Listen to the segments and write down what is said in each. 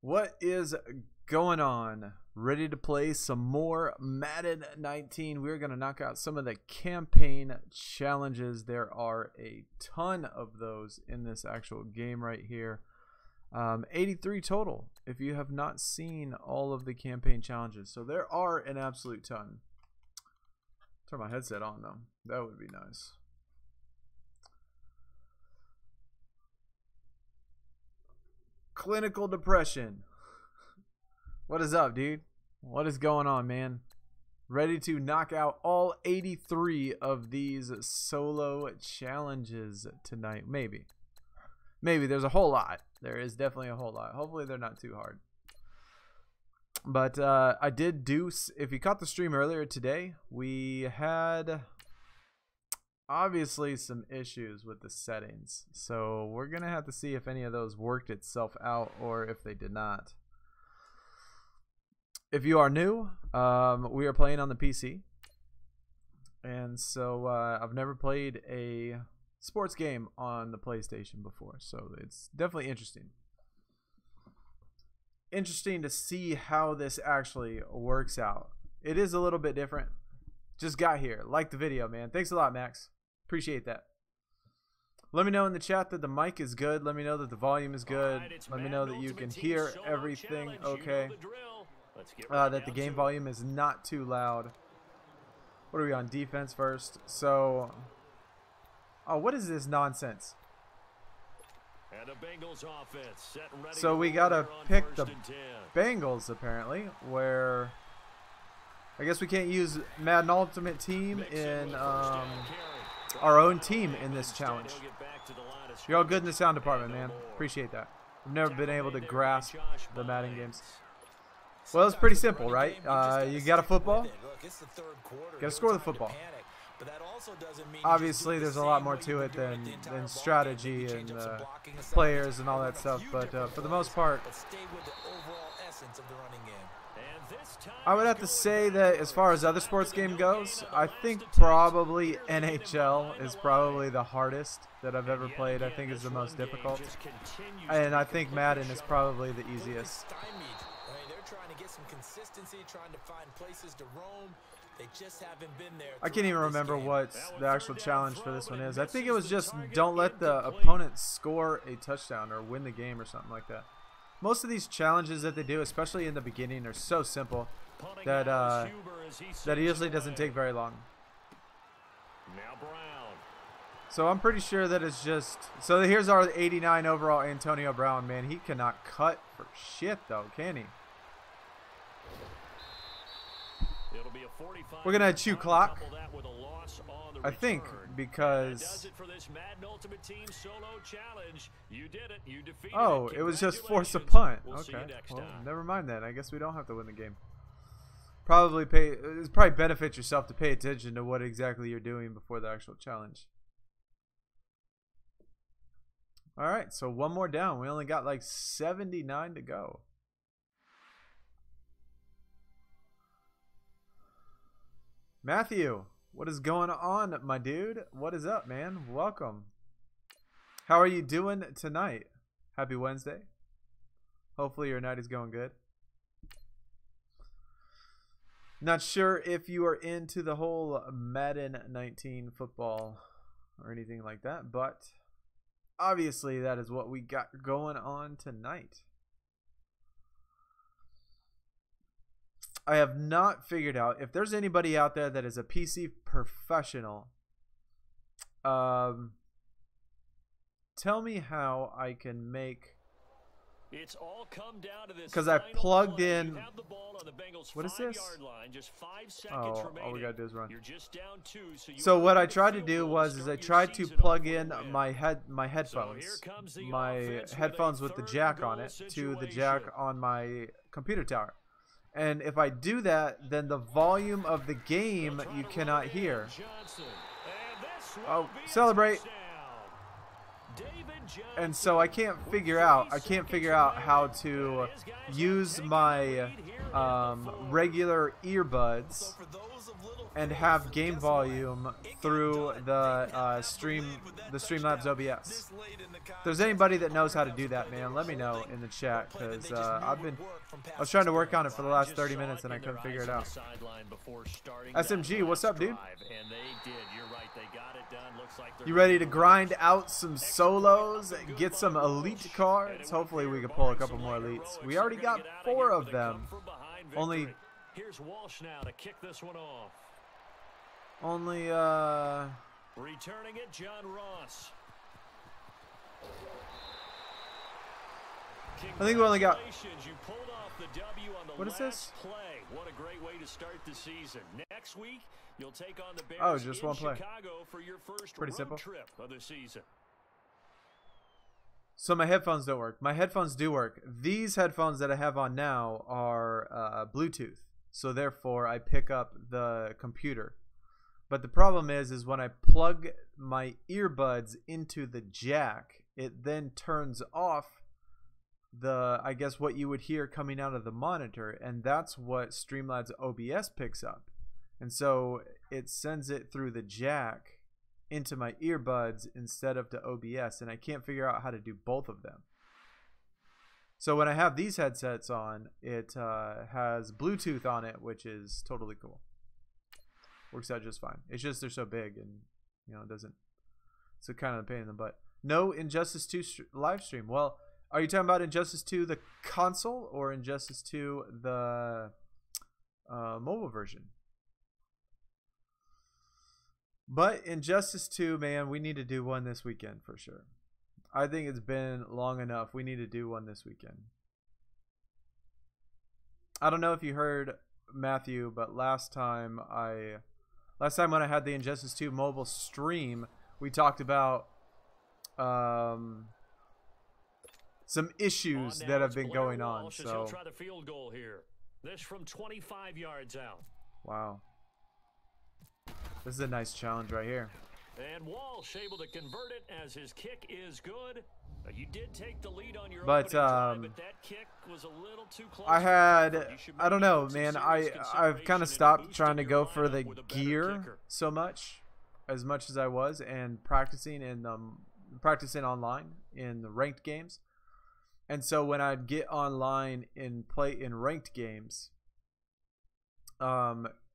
What is going on? Ready to play some more Madden 19. We're going to knock out some of the campaign challenges. There are a ton of those in this actual game right here. 83 total if you have not seen all of the campaign challenges. So there are an absolute ton. Turn my headset on though. That would be nice. Clinical depression. What is up, dude? What is going on, man? Ready to knock out all 83 of these solo challenges tonight. Maybe there's a whole lot. There is definitely a whole lot. Hopefully they're not too hard. But I did do, if you caught the stream earlier today, we had obviously some issues with the settings. So we're going to have to see if any of those worked itself out or if they did not. If you are new, we are playing on the PC. And so I've never played a sports game on the PlayStation before. So it's definitely interesting. Interesting to see how this actually works out. It is a little bit different. Just got here. Like the video, man. Thanks a lot, Max. Appreciate that. Let me know in the chat that the mic is good. Let me know that the volume is good. Let me know that you can hear everything okay. That the game volume is not too loud. What are we on? Defense first. So, oh, what is this nonsense? So we gotta pick the Bengals apparently, where I guess we can't use Madden Ultimate Team in our own team in this challenge. You're all good in the sound department, man. Appreciate that. I've never been able to grasp the Madden games. Well, it's pretty simple, right? You got a football, got to score the football. Obviously, there's a lot more to it than strategy and players and all that stuff, but for the most part, I would have to say that as far as other sports game goes, I think probably NHL is probably the hardest that I've ever played. I think is the most difficult, and I think Madden is probably the easiest. I can't even remember what the actual challenge for this one is. I think it was just don't let the opponent score a touchdown or win the game or something like that. Most of these challenges that they do, especially in the beginning, are so simple that that it usually doesn't take very long. So I'm pretty sure that it's just... So here's our 89 overall Antonio Brown, man. He cannot cut for shit, though, can he? We're going to chew clock, I think, because... Oh, it was just force a punt. Okay, well, never mind then. I guess we don't have to win the game. It's probably benefit yourself to pay attention to what exactly you're doing before the actual challenge. Alright, so one more down. We only got like 79 to go. Matthew, what is going on, my dude? What is up, man? Welcome. How are you doing tonight? Happy Wednesday. Hopefully your night is going good. Not sure if you are into the whole Madden 19 football or anything like that, but obviously that is what we got going on tonight. I have not figured out if there's anybody out there that is a PC professional. Tell me how I can make. It's all come down to this. Because I plugged in. What is this? Oh, all we gotta do is run. So what I tried to do was I tried to plug in my headphones, my headphones with the jack on it, to the jack on my computer tower. And if I do that, then the volume of the game you cannot hear. Oh, celebrate. And so I can't figure out how to use my regular earbuds and have game volume through the Streamlabs OBS. If there's anybody that knows how to do that, man, let me know in the chat, because I was trying to work on it for the last 30 minutes and I couldn't figure it out. SMG, what's up, dude? You ready to grind out some solos, get some elite cards? Hopefully we can pull a couple more elites. We already got 4 of them. Here's Walsh now to kick this one off. Only returning it, John Ross. I think we only got. You pulled off the W on the what is this? Play. What a great way to start the season. Next week, you'll take on the Bears. Oh, just one play. Chicago for your first pretty simple trip of the season. So my headphones don't work. My headphones do work. These headphones that I have on now are Bluetooth. So therefore, I pick up the computer. But the problem is when I plug my earbuds into the jack, it then turns off the, I guess, what you would hear coming out of the monitor. And that's what Streamlabs OBS picks up. And so it sends it through the jack into my earbuds instead of to OBS. And I can't figure out how to do both of them. So when I have these headsets on, it has Bluetooth on it, which is totally cool. Works out just fine. It's just they're so big, and it doesn't. It's a kind of a pain in the butt. No Injustice 2 live stream. Well, are you talking about Injustice 2 the console or Injustice 2 the mobile version? But Injustice 2, man, we need to do one this weekend for sure. I think it's been long enough. We need to do one this weekend. I don't know if you heard Matthew, but last time when I had the Injustice 2 mobile stream, we talked about some issues that have been going on. So try the field goal here. This from 25 yards out. Wow. This is a nice challenge right here. And Walsh able to convert it as his kick is good. You did take the lead on your but that kick was a little too close. I don't know, man. I've kind of stopped trying to go for the gear as much as I was, and practicing online in the ranked games. And so when I'd get online and play in ranked games,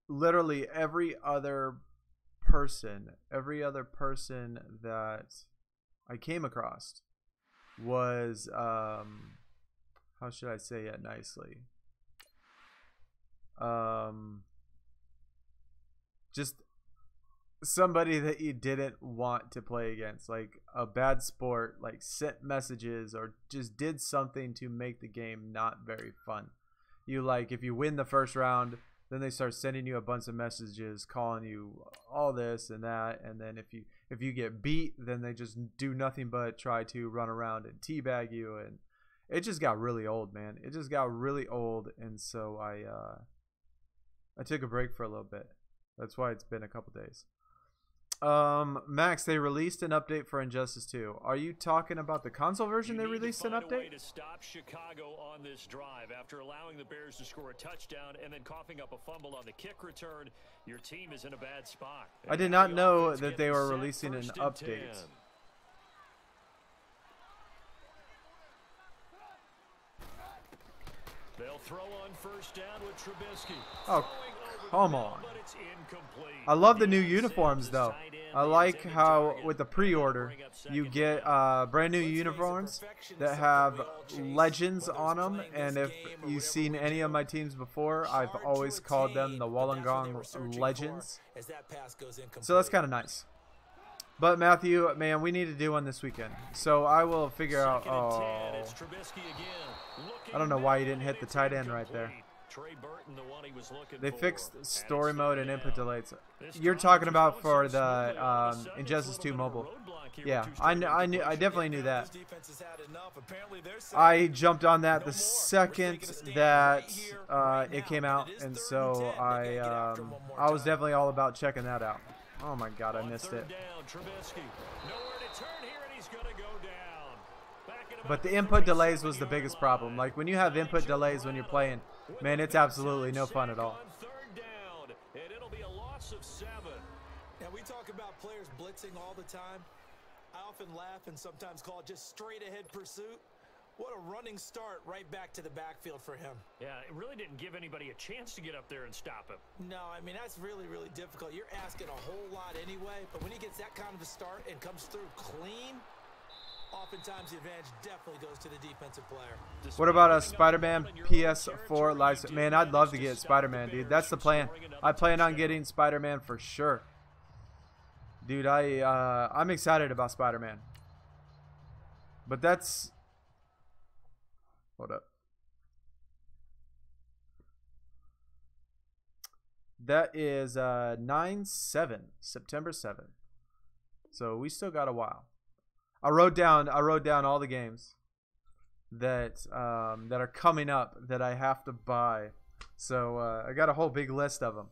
literally every other person that I came across was how should I say it nicely, just somebody that you didn't want to play against, like a bad sport, like sent messages or just did something to make the game not very fun. If you win the first round, then they start sending you a bunch of messages calling you all this and that, and then if you get beat, then they just do nothing but try to run around and teabag you, and it just got really old, man. It just got really old, and so I took a break for a little bit. That's why it's been a couple days. Max, they released an update for Injustice 2. Are you talking about the console version? They released an update? Way to stop Chicago on this drive after allowing the Bears to score a touchdown and then coughing up a fumble on the kick return. Your team is in a bad spot. I did not know that they were releasing an update. They'll throw on first down with Trubisky. Oh, come on. I love the new uniforms, though. I like how with the pre-order you get brand new uniforms that have legends on them, and if you've seen any of my teams before, I've always called them the Wollongong Legends. So that's kind of nice. But Matthew, man, we need to do one this weekend. So I will figure out. Oh, I don't know why you didn't hit the tight end right there. They fixed story mode and input delays. You're talking about for the Injustice 2 mobile. Yeah, I definitely knew that. I jumped on that the second that it came out, and so I was definitely all about checking that out. Oh my God, I missed it. But the input delays was the biggest problem. Like when you have input delays when you're playing, man, it's absolutely no fun at all. talk about players blitzing all the time. I often laugh and sometimes call it just straight ahead pursuit. What a running start right back to the backfield for him. Yeah, it really didn't give anybody a chance to get up there and stop him. No, I mean, that's really, really difficult. You're asking a whole lot anyway, but when he gets that kind of a start and comes through clean, oftentimes the advantage definitely goes to the defensive player. What about a Spider-Man PS4 live? Man, I'd love to get Spider-Man, dude. That's the plan. I plan on getting Spider-Man for sure. Dude, I'm excited about Spider-Man. But that's... Hold up. That is 9/7, September 7th. So we still got a while. I wrote down all the games that that are coming up that I have to buy. So I got a whole big list of them.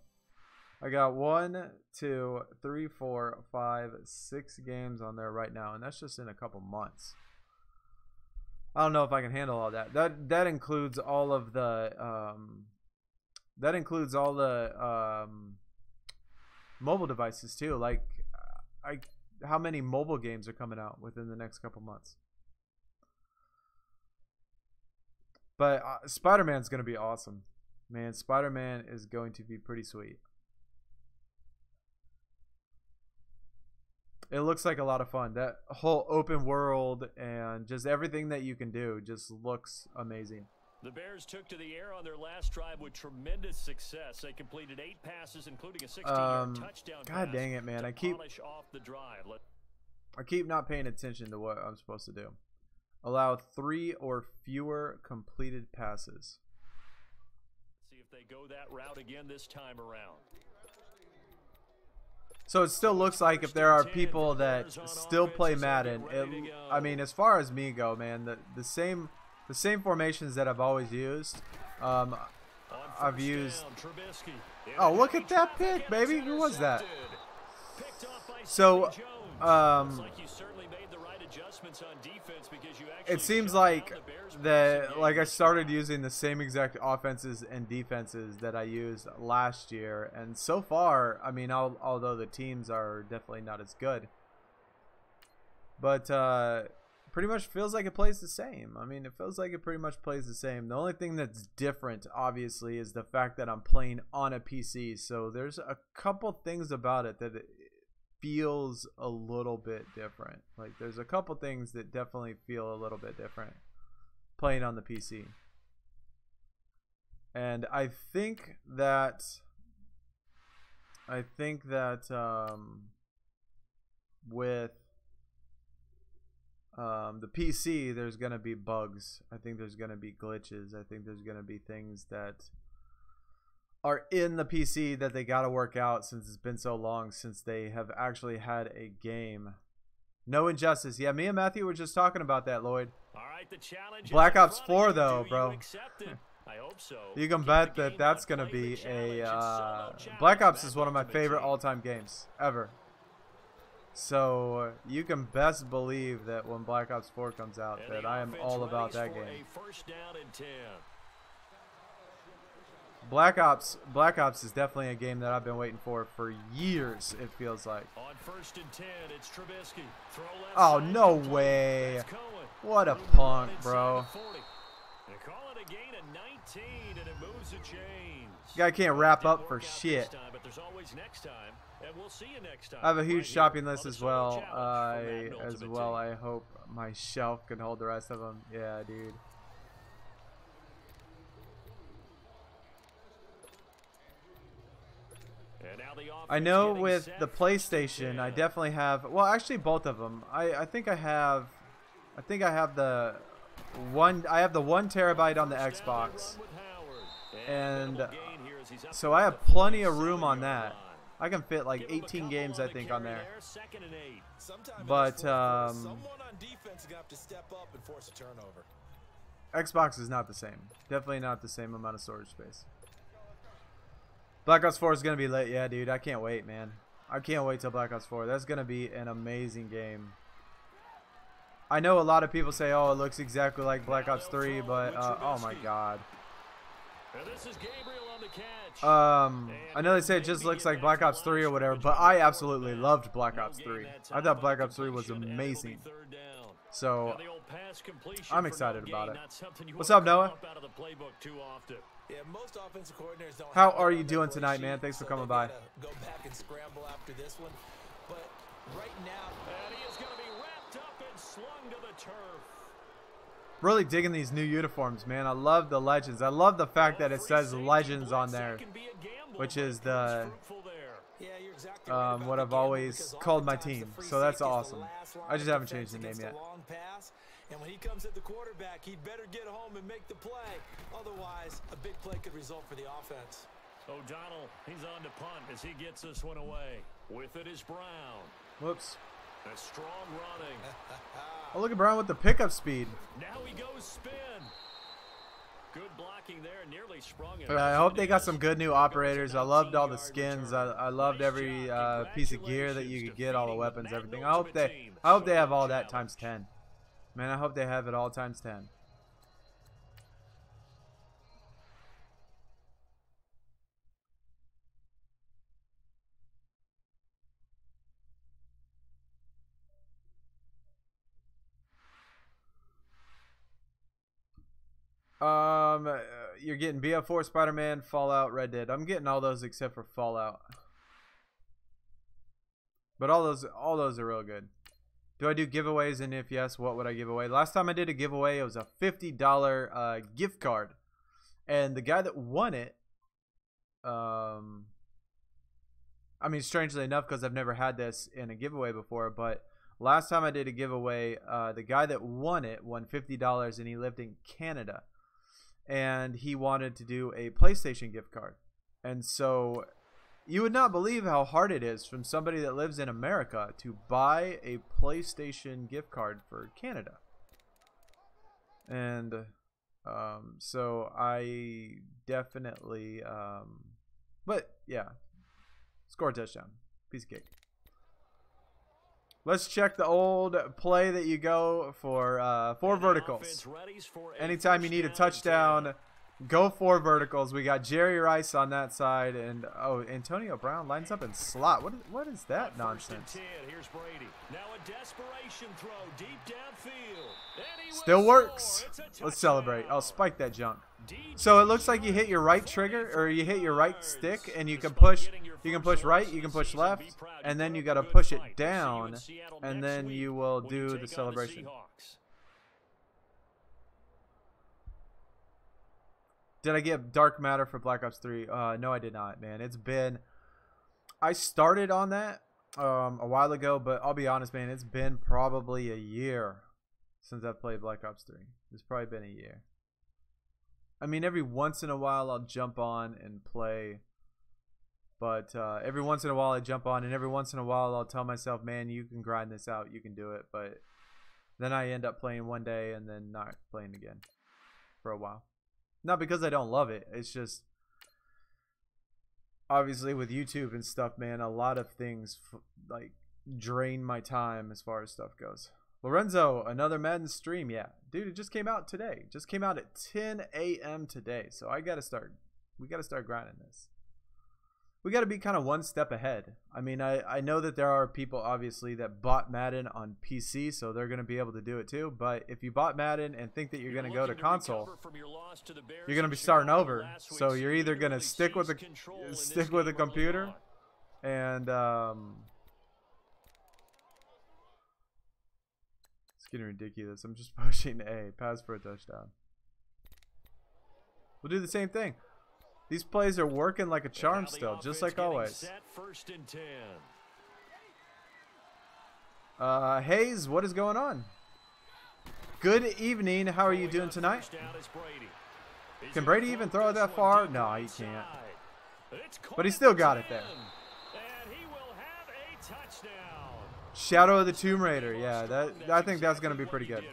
I got 1, 2, 3, 4, 5, 6 games on there right now, and that's just in a couple months. I don't know if I can handle all that. That includes all of the mobile devices too. Like, how many mobile games are coming out within the next couple months? But Spider-Man's gonna be awesome, man. Spider-Man is going to be pretty sweet. It looks like a lot of fun. That whole open world and just everything that you can do just looks amazing. The Bears took to the air on their last drive with tremendous success. They completed 8 passes, including a 16-yard touchdown pass. God dang it, man. I keep not paying attention to what I'm supposed to do. Allow 3 or fewer completed passes. See if they go that route again this time around. So it still looks like if there are people that still play Madden, I mean, as far as me go, man, the same formations that I've always used, I've used. Oh, look at that pick, baby! Who was that? So, it seems like I started using the same exact offenses and defenses that I used last year, and so far, I mean, although the teams are definitely not as good, but pretty much feels like it plays the same. I mean, it feels like it pretty much plays the same. The only thing that's different, obviously, is the fact that I'm playing on a PC. So there's a couple things about it that it feels a little bit different. Like, there's a couple things that definitely feel a little bit different playing on the PC. And I think that with the PC, there's going to be bugs. I think there's going to be glitches. I think there's going to be things that are in the PC that they got to work out, since it's been so long since they have actually had a game. No injustice. Yeah, me and Matthew were just talking about that, Lloyd. All right, the challenge Black Ops 4, though, bro. I hope so. You can bet that that's going to be a... Black Ops is one of my favorite all-time games ever. So you can best believe that when Black Ops 4 comes out, that I am all about that game. Black Ops is definitely a game that I've been waiting for years, it feels like. On 1st and 10, it's Trubisky. Oh, no way. What a punk, bro. They call it a gain of 19, and it moves the chains. Guy can't wrap up for shit. But there's always next time, and we'll see you next time. I have a huge shopping list as well. I hope my shelf can hold the rest of them. Yeah, dude. I know with the PlayStation, I definitely have. Well, actually, both of them. I think I have the one. I have the 1 terabyte on the Xbox, and so I have plenty of room on that. I can fit like 18 games, I think, on there. But Xbox is not the same. Definitely not the same amount of storage space. Black Ops 4 is going to be lit. Yeah, dude. I can't wait, man. I can't wait till Black Ops 4. That's going to be an amazing game. I know a lot of people say, oh, it looks exactly like Black Ops 3, but oh my god. I know they say it just looks like Black Ops 3 or whatever, but I absolutely loved Black Ops 3. I thought Black Ops 3 was amazing. So, I'm excited about it. What's up, Noah? How are you doing tonight, man? Thanks for coming by. Go back and scramble after this one. But right now, he is going to be wrapped up and slung to the turf. Really digging these new uniforms, man. I love the Legends. I love the fact that it says Legends on there, which is the what I've always called my team. So that's awesome. I just haven't changed the name yet. And when he comes at the quarterback, he'd better get home and make the play. Otherwise, a big play could result for the offense. O'Donnell, he's on to punt as he gets this one away. With it is Brown. Whoops. A strong running. Oh, look at Brown with the pickup speed. Now he goes spin. Good blocking there, nearly sprung it. I hope they got some good new operators. I loved all the skins. I loved every piece of gear that you could get, all the weapons, everything. I hope they have all that times 10. Man, I hope they have it all times 10. You're getting BF4, Spider-Man, Fallout, Red Dead. I'm getting all those except for Fallout. But all those are real good. Do I do giveaways, and if yes, what would I give away? Last time I did a giveaway, it was a $50 gift card. And the guy that won it, I mean, strangely enough, because I've never had this in a giveaway before, but last time I did a giveaway, the guy that won it won $50, and he lived in Canada. And he wanted to do a PlayStation gift card. And so you would not believe how hard it is from somebody that lives in America to buy a PlayStation gift card for Canada. And so I definitely, but yeah, score a touchdown. Piece of cake. Let's check the old play that you go for 4 verticals. Anytime you need a touchdown, go 4 verticals. We got Jerry Rice on that side, and oh, Antonio Brown lines up in slot. What is that nonsense? Still works. Let's celebrate. I'll spike that junk. So it looks like you hit your right trigger, or you hit your right stick, and you can push. You can push right, you can push left, and then you got to push it down, and then you will do the celebration. Did I get Dark Matter for Black Ops 3? No, I did not, man. It's been... I started on that a while ago, but I'll be honest, man. It's been probably a year since I've played Black Ops 3. It's probably been a year. I mean, every once in a while I'll jump on and play... But every once in a while I jump on, and every once in a while I'll tell myself, man, you can grind this out, you can do it. But then I end up playing one day and then not playing again for a while. Not because I don't love it. It's just, obviously with YouTube and stuff, man, a lot of things like drain my time as far as stuff goes. Lorenzo, another Madden stream. Yeah, dude, it just came out today. Just came out at 10 a.m. today. So we got to start grinding this. We got to be kind of one step ahead. I mean, I know that there are people, obviously, that bought Madden on PC, so they're going to be able to do it too. But if you bought Madden and think that you're going to go to console, you're going to be starting over. So you're either going to stick with the computer, and it's getting ridiculous. I'm just pushing A, pass for a touchdown. We'll do the same thing. These plays are working like a charm still, just like always. Hayes, what is going on? Good evening. How are you doing tonight? Can Brady even throw it that far? No, he can't. But he still got it there. Shadow of the Tomb Raider. Yeah, I think that's going to be pretty good.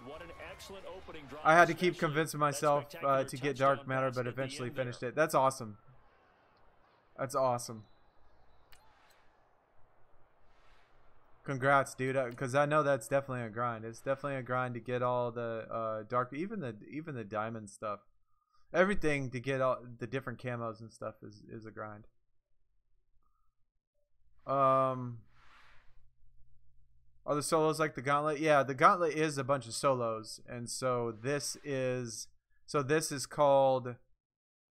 I had to keep convincing myself to get Dark Matter, but eventually finished it. That's awesome. That's awesome. Congrats, dude, because I know that's definitely a grind. It's definitely a grind to get all the dark, even the diamond stuff. Everything to get all the different camos and stuff is a grind. Are the solos like the Gauntlet? Yeah, the Gauntlet is a bunch of solos, and so this is called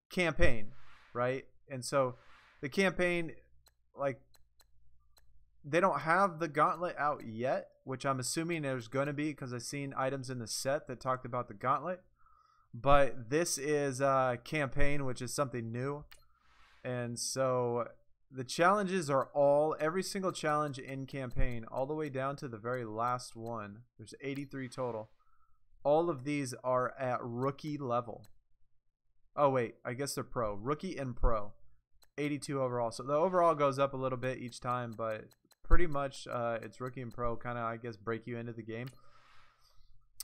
Campaign, right? And so the Campaign, like, they don't have the Gauntlet out yet, which I'm assuming there's going to be because I've seen items in the set that talked about the Gauntlet. But this is Campaign, which is something new. And so the challenges are every single challenge in Campaign, all the way down to the very last one. There's 83 total. All of these are at rookie level. Oh, wait. I guess they're pro. Rookie and pro. 82 overall. So the overall goes up a little bit each time, but pretty much it's rookie and pro kind of, I guess, break you into the game.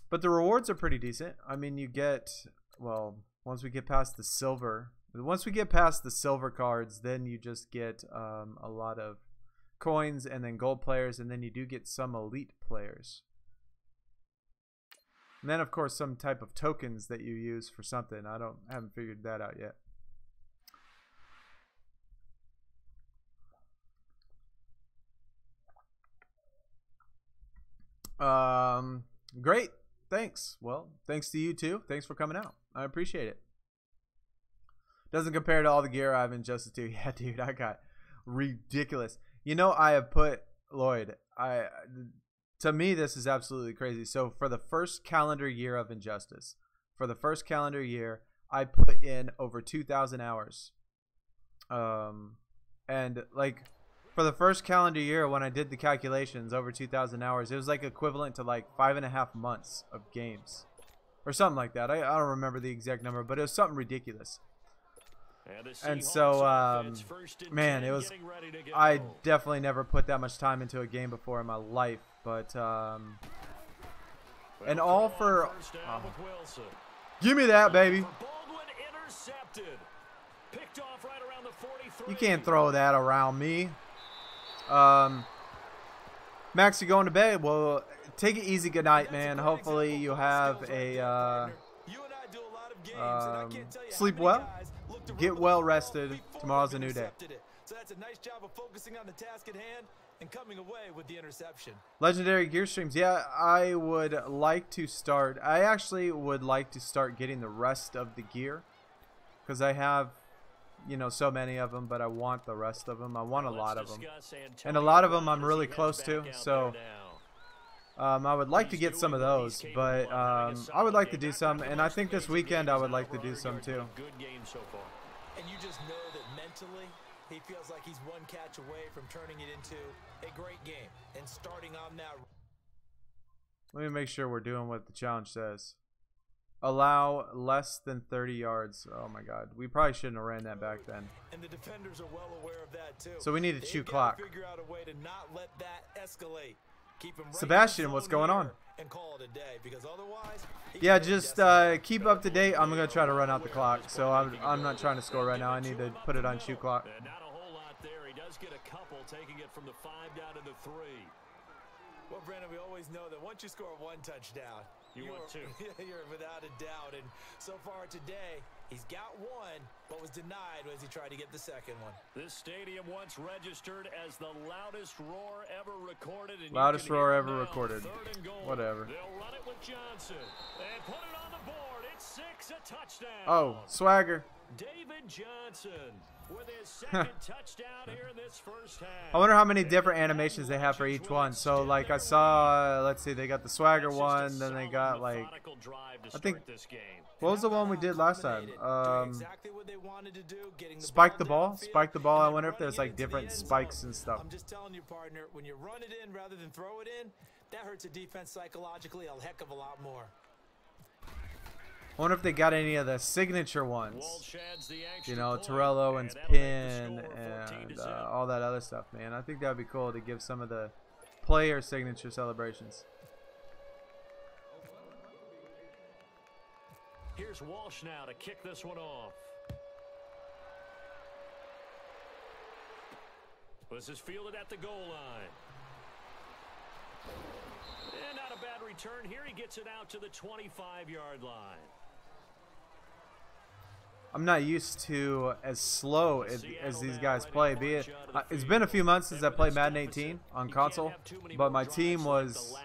But the rewards are pretty decent. I mean, you get, well, once we get past the silver cards, then you just get a lot of coins and then gold players, and then you do get some elite players. And then, of course, some type of tokens that you use for something. I haven't figured that out yet. Great. Thanks. Well, thanks to you too. Thanks for coming out. I appreciate it. Doesn't compare to all the gear I have in Justice 2. Yeah, dude, I got ridiculous. You know, I have put, Lloyd, to me, this is absolutely crazy. So for the first calendar year of Injustice, I put in over 2,000 hours. And like, for the first calendar year, when I did the calculations, over 2,000 hours, it was like equivalent to like 5.5 months of games or something like that. I don't remember the exact number, but it was something ridiculous. And so, man, it was, I definitely never put that much time into a game before in my life, but, and all for, give me that, baby. You can't throw that around me. Max, you going to bed? Well, take it easy. Good night, man. Hopefully you have a sleep well, get well rested. Tomorrow's a new day. So that's a nice job of focusing on the task at hand and coming away with the interception. Legendary gear streams. Yeah, I would like to start. I actually would like to start getting the rest of the gear because I have, you know, so many of them, but I want the rest of them. I want a lot of them, and a lot of them I'm really close to, so I would like to get some of those, but I would like to do some, and I think this weekend I would like to do some too. And you just know that mentally he feels like he's one catch away from turning it into a great game and starting on that. Let me make sure we're doing what the challenge says. Allow less than 30 yards. Oh my God, we probably shouldn't have ran that back then. And the defenders are well aware of that too. So we need to chew clock. Figure out a way to not let that escalate. Keep him right. Sebastian, what's going on? And call it a day, because otherwise, yeah, just keep up to date. I'm gonna try to run out the clock, so I'm not trying to score right now. I need to put it on chew clock. Not a whole lot there. He does get a couple, taking it from the 5 down to the 3. Well, Brandon, we always know that once you score one touchdown, you want two. You're without a doubt. And so far today, he's got one, but was denied as he tried to get the second one. This stadium once registered as the loudest roar ever recorded. And loudest roar ever recorded. Whatever. They'll run it with Johnson and put it on the board. It's 6, a touchdown. Oh, swagger. David Johnson with his second touchdown here in this first half. I wonder how many different animations they have for each one. So, like, I saw, let's see, they got the swagger one, then they got, like, I think, what was the one we did last time? Spike the ball? Spike the ball. I wonder if there's, like, different spikes and stuff. I'm just telling you, partner, when you run it in rather than throw it in, that hurts a defense psychologically a heck of a lot more. I wonder if they got any of the signature ones. You know, Terrell Owens pin and all that other stuff, man. I think that would be cool to give some of the player signature celebrations. Here's Walsh now to kick this one off. This is fielded at the goal line. And not a bad return here. He gets it out to the 25-yard line. I'm not used to as slow as these guys play. Be it, it's been a few months since I played Madden 18 on console, but my team was,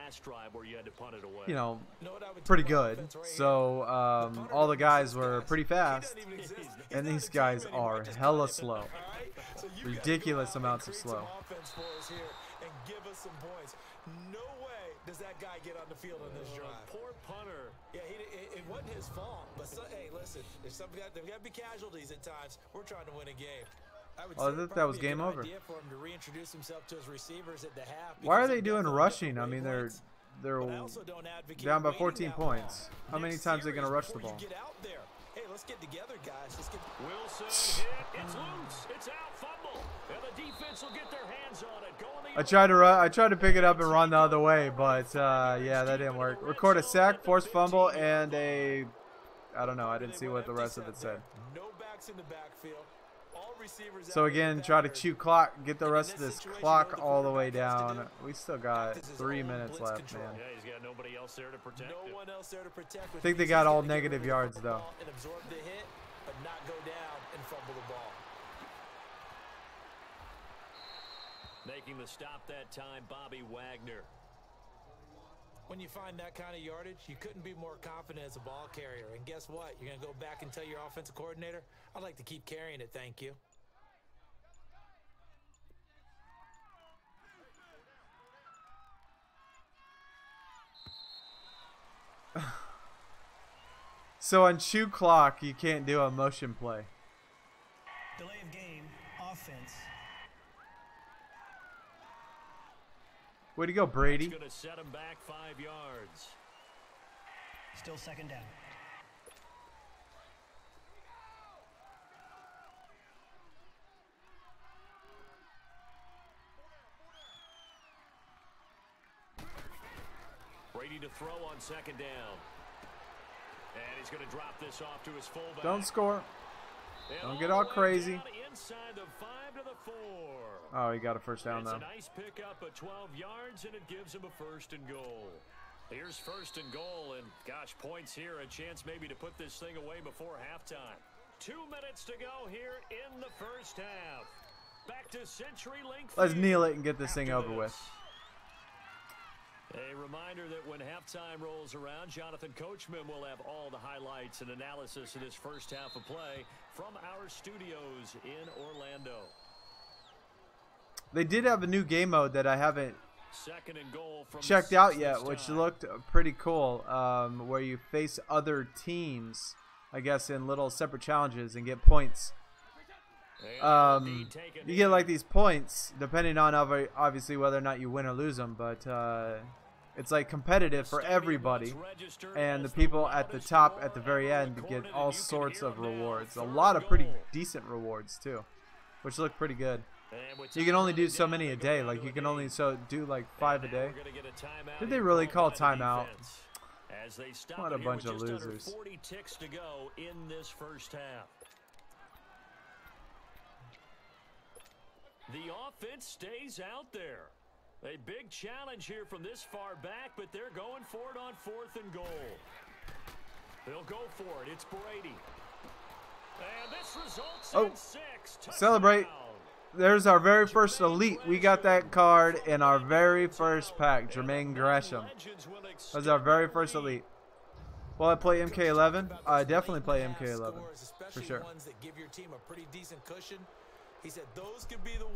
you know, pretty good. So all the guys were pretty fast, and these guys are hella slow. Ridiculous amounts of slow. Does that guy get on the field on this drive? Poor punter. Yeah, it wasn't his fault. But hey, listen, there's got to be casualties at times. We're trying to win a game. I thought that was game over. For him to reintroduce himself to his receivers at the half. Why are they doing rushing? I mean, they're down by 14 points. How many times are they going to rush the ball? Hey, let's get together, guys. Let's get Wilson hit. It's loose. It's out. Fumble. And the defense will get their hands on it. Go on the I tried to pick it up and run the other way, but yeah, that didn't work. Record a sack, forced fumble, and a I don't know. I didn't see what the rest of it said. No backs in the backfield. All receivers. So again, try to chew clock, get the rest of this clock all the way down. We still got 3 minutes left, man. Yeah, he's got nobody else there to protect. No one else there to protect. I think they got all negative yards though. And absorb the hit, but not go down and fumble the ball. Making the stop that time, Bobby Wagner. When you find that kind of yardage, you couldn't be more confident as a ball carrier. And guess what? You're going to go back and tell your offensive coordinator, I'd like to keep carrying it, thank you. So on chew clock, you can't do a motion play. Delay of game, offense. Way to go, Brady. Going to set him back 5 yards. Still second down. Brady to throw on second down. And he's going to drop this off to his fullback. Don't score. Don't get all crazy. Inside the 5 to the 4. Oh, he got a first down though. It's a nice pickup of 12 yards, and it gives him a first and goal. Here's first and goal, and gosh, points here, a chance maybe to put this thing away before halftime. 2 minutes to go here in the first half. Back to CenturyLink. Let's kneel it and get this thing over with. A reminder that when halftime rolls around, Jonathan Coachman will have all the highlights and analysis of this first half of play from our studios in Orlando. They did have a new game mode that I haven't Second and goal from checked out yet, which looked pretty cool, where you face other teams, I guess, in little separate challenges and get points. You get like these points depending on obviously whether or not you win or lose them, but it's like competitive for everybody, and the people at the top at the very end get all sorts of rewards, a lot of pretty decent rewards too, which look pretty good. You can only do so many a day, like you can only do like 5 a day. Did they really call timeout? What a bunch of losers. 40 ticks to go in this first half. The offense stays out there. A big challenge here from this far back, but they're going for it on 4th and goal. They'll go for it. It's Brady. And this results in 6. Celebrate. There's our very first elite. We got that card in our very first pack, Jermaine Gresham. That was our very first elite. Will I play MK11? I definitely play MK11 for sure.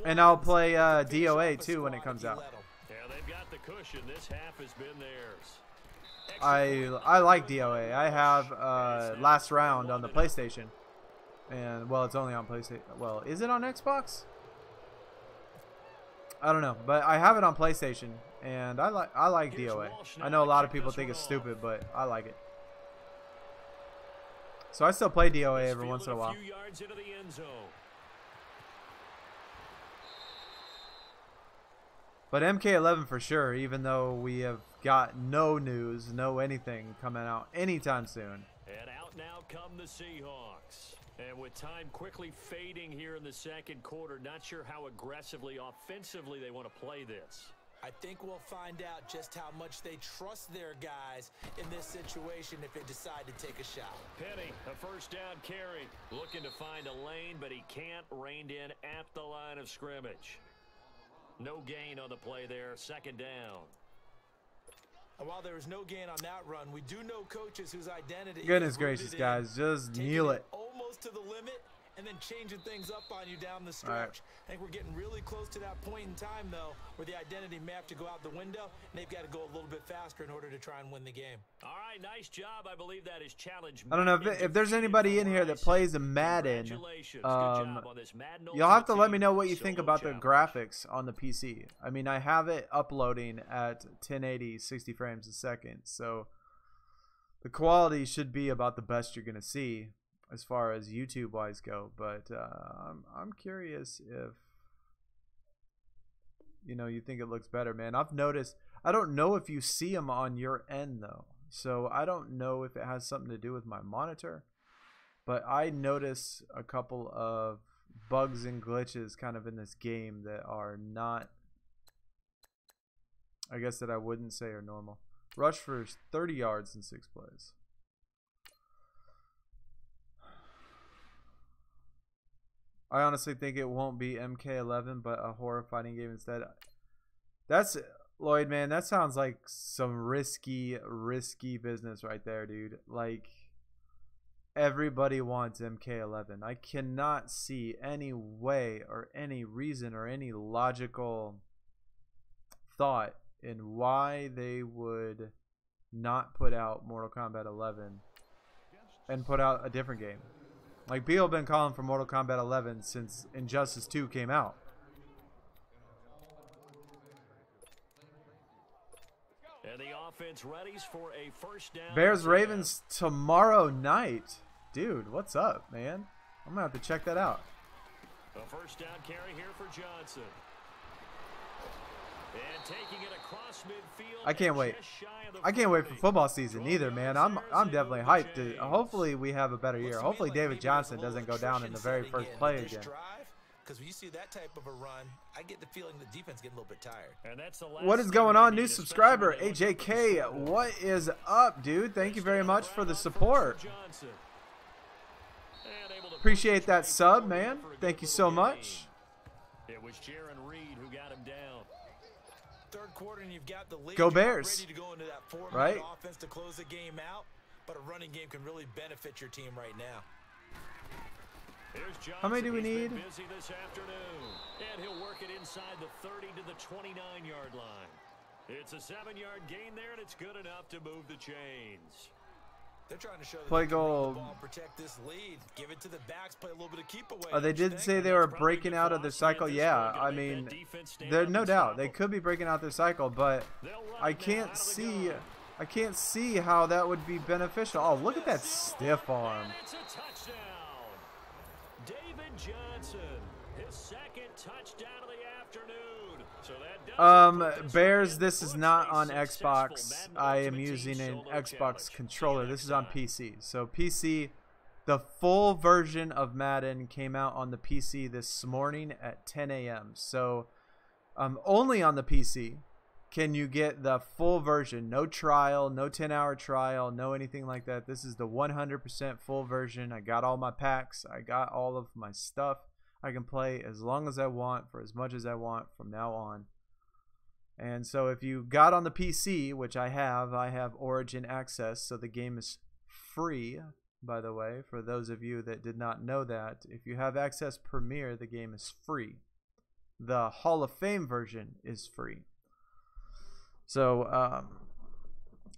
And I'll play DOA too when it comes out. Yeah, they've got the cushion. This half has been theirs. I like DOA. I have Last Round on the PlayStation, and well, it's only on PlayStation. Well, is it on Xbox? I don't know, but I have it on PlayStation, and I like DOA. I know a lot of people think it's stupid, but I like it. So I still play DOA every once in a while. But MK11 for sure, even though we have got no news, no anything coming out anytime soon. And out now come the Seahawks. And with time quickly fading here in the second quarter, not sure how aggressively, offensively they want to play this. I think we'll find out just how much they trust their guys in this situation if they decide to take a shot. Penny, a first down carry. Looking to find a lane, but he can't. Reined in at the line of scrimmage. No gain on the play there. Second down. And while there was no gain on that run, we do know coaches whose identity. Goodness gracious, guys, just kneel it. Almost to the limit. And then changing things up on you down the stretch. Right. I think we're getting really close to that point in time, though, where the identity may have to go out the window, and they've got to go a little bit faster in order to try and win the game. All right, nice job. I believe that is challenge. I don't know if there's anybody in here that plays a Madden. You'll have to let me know what you think about the graphics on the PC. I mean, I have it uploading at 1080, 60 frames a second, so the quality should be about the best you're going to see as far as YouTube wise go, but I'm curious if you think it looks better, man. I've noticed, I don't know if you see them on your end though, so I don't know if it has something to do with my monitor, but I notice a couple of bugs and glitches kind of in this game that are not, I guess, that I wouldn't say are normal. Rush for 30 yards in 6 plays. I honestly think it won't be MK11, but a horror fighting game instead. That's, Lloyd, man, that sounds like some risky business right there, dude. Like, everybody wants MK11. I cannot see any way or any reason or any logical thought in why they would not put out Mortal Kombat 11 and put out a different game. Like, people have been calling for Mortal Kombat 11 since Injustice 2 came out. And the offense readies for a first down. Bears Ravens tomorrow night. Dude, what's up, man? I'm going to have to check that out. A first down carry here for Johnson. And taking it across midfield. I can't wait. I can't wait for football season either, man. I'm definitely hyped. To, hopefully we have a better year. Hopefully David Johnson doesn't go down in the very first play again. Because when you see that type of a run, I get the feeling the defense getting a little bit tired. And that's the what is going on, new subscriber AJK? What is up, dude? Thank you very much for the support. Appreciate that sub, man. Thank you so much. It was Jaron Reed who got him down. Third quarter, and you've got the lead. Go Bears. Ready to go into that 4-minute right? offense to close the game out, but a running game can really benefit your team right now. How many do we need? Busy this afternoon, and he'll work it inside the 30 to the 29-yard line. It's a 7-yard gain there, and it's good enough to move the chains. They're trying to show that play they can run goal. The ball, protect this lead, give it to the backs, play a little bit of keep away. Oh, they did say they were breaking out of their cycle. Yeah, I mean, there's no doubt they could be breaking out their cycle, but I can't see how that would be beneficial. Oh, look at that stiff arm. It's a touchdown. David Johnson, his second touchdown of the afternoon. So that Bears, this is not on Xbox. I am using an Xbox controller. This is on PC. So PC, the full version of Madden came out on the PC this morning at 10 a.m. So only on the PC can you get the full version. No trial, no 10-hour trial, no anything like that. This is the 100% full version. I got all my packs. I got all of my stuff. I can play as long as I want for as much as I want from now on. And so if you got on the PC, which I have Origin access, so the game is free, by the way, for those of you that did not know that. If you have Access Premier, the game is free. The Hall of Fame version is free. So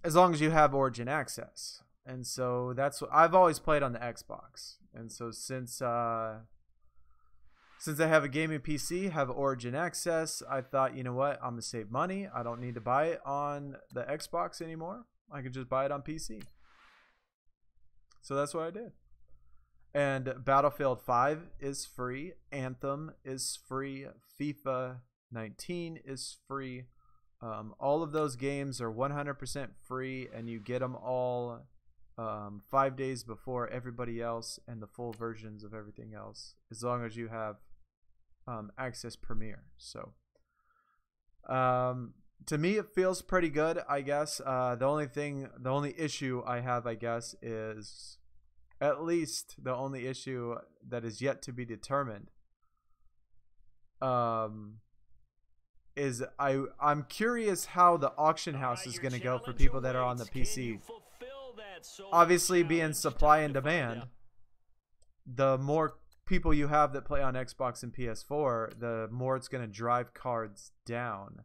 as long as you have Origin access. And so that's what I've always played on the Xbox. And so since I have a gaming PC, have Origin access, I thought, you know what, I'm going to save money. I don't need to buy it on the Xbox anymore. I can just buy it on PC. So that's what I did. And Battlefield 5 is free. Anthem is free. FIFA 19 is free. All of those games are 100% free, and you get them all 5 days before everybody else, and the full versions of everything else, as long as you have Access Premier. So to me, it feels pretty good, I guess. The only issue I have, I guess, is at least the only issue that is yet to be determined. Is I'm curious how the auction house is going to go for people that are on the PC. Obviously, being supply and demand, the more people you have that play on Xbox and PS4, the more it's going to drive cards down.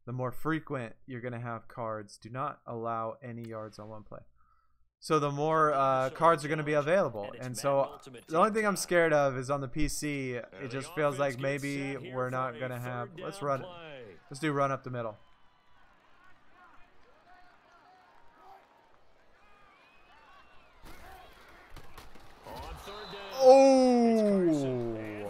The more frequent you're going to have cards. Do not allow any yards on one play. So the more cards are going to be available. And so the only thing I'm scared of is on the PC, it just feels like maybe we're not going to have... Let's run it. Let's do run up the middle. Oh!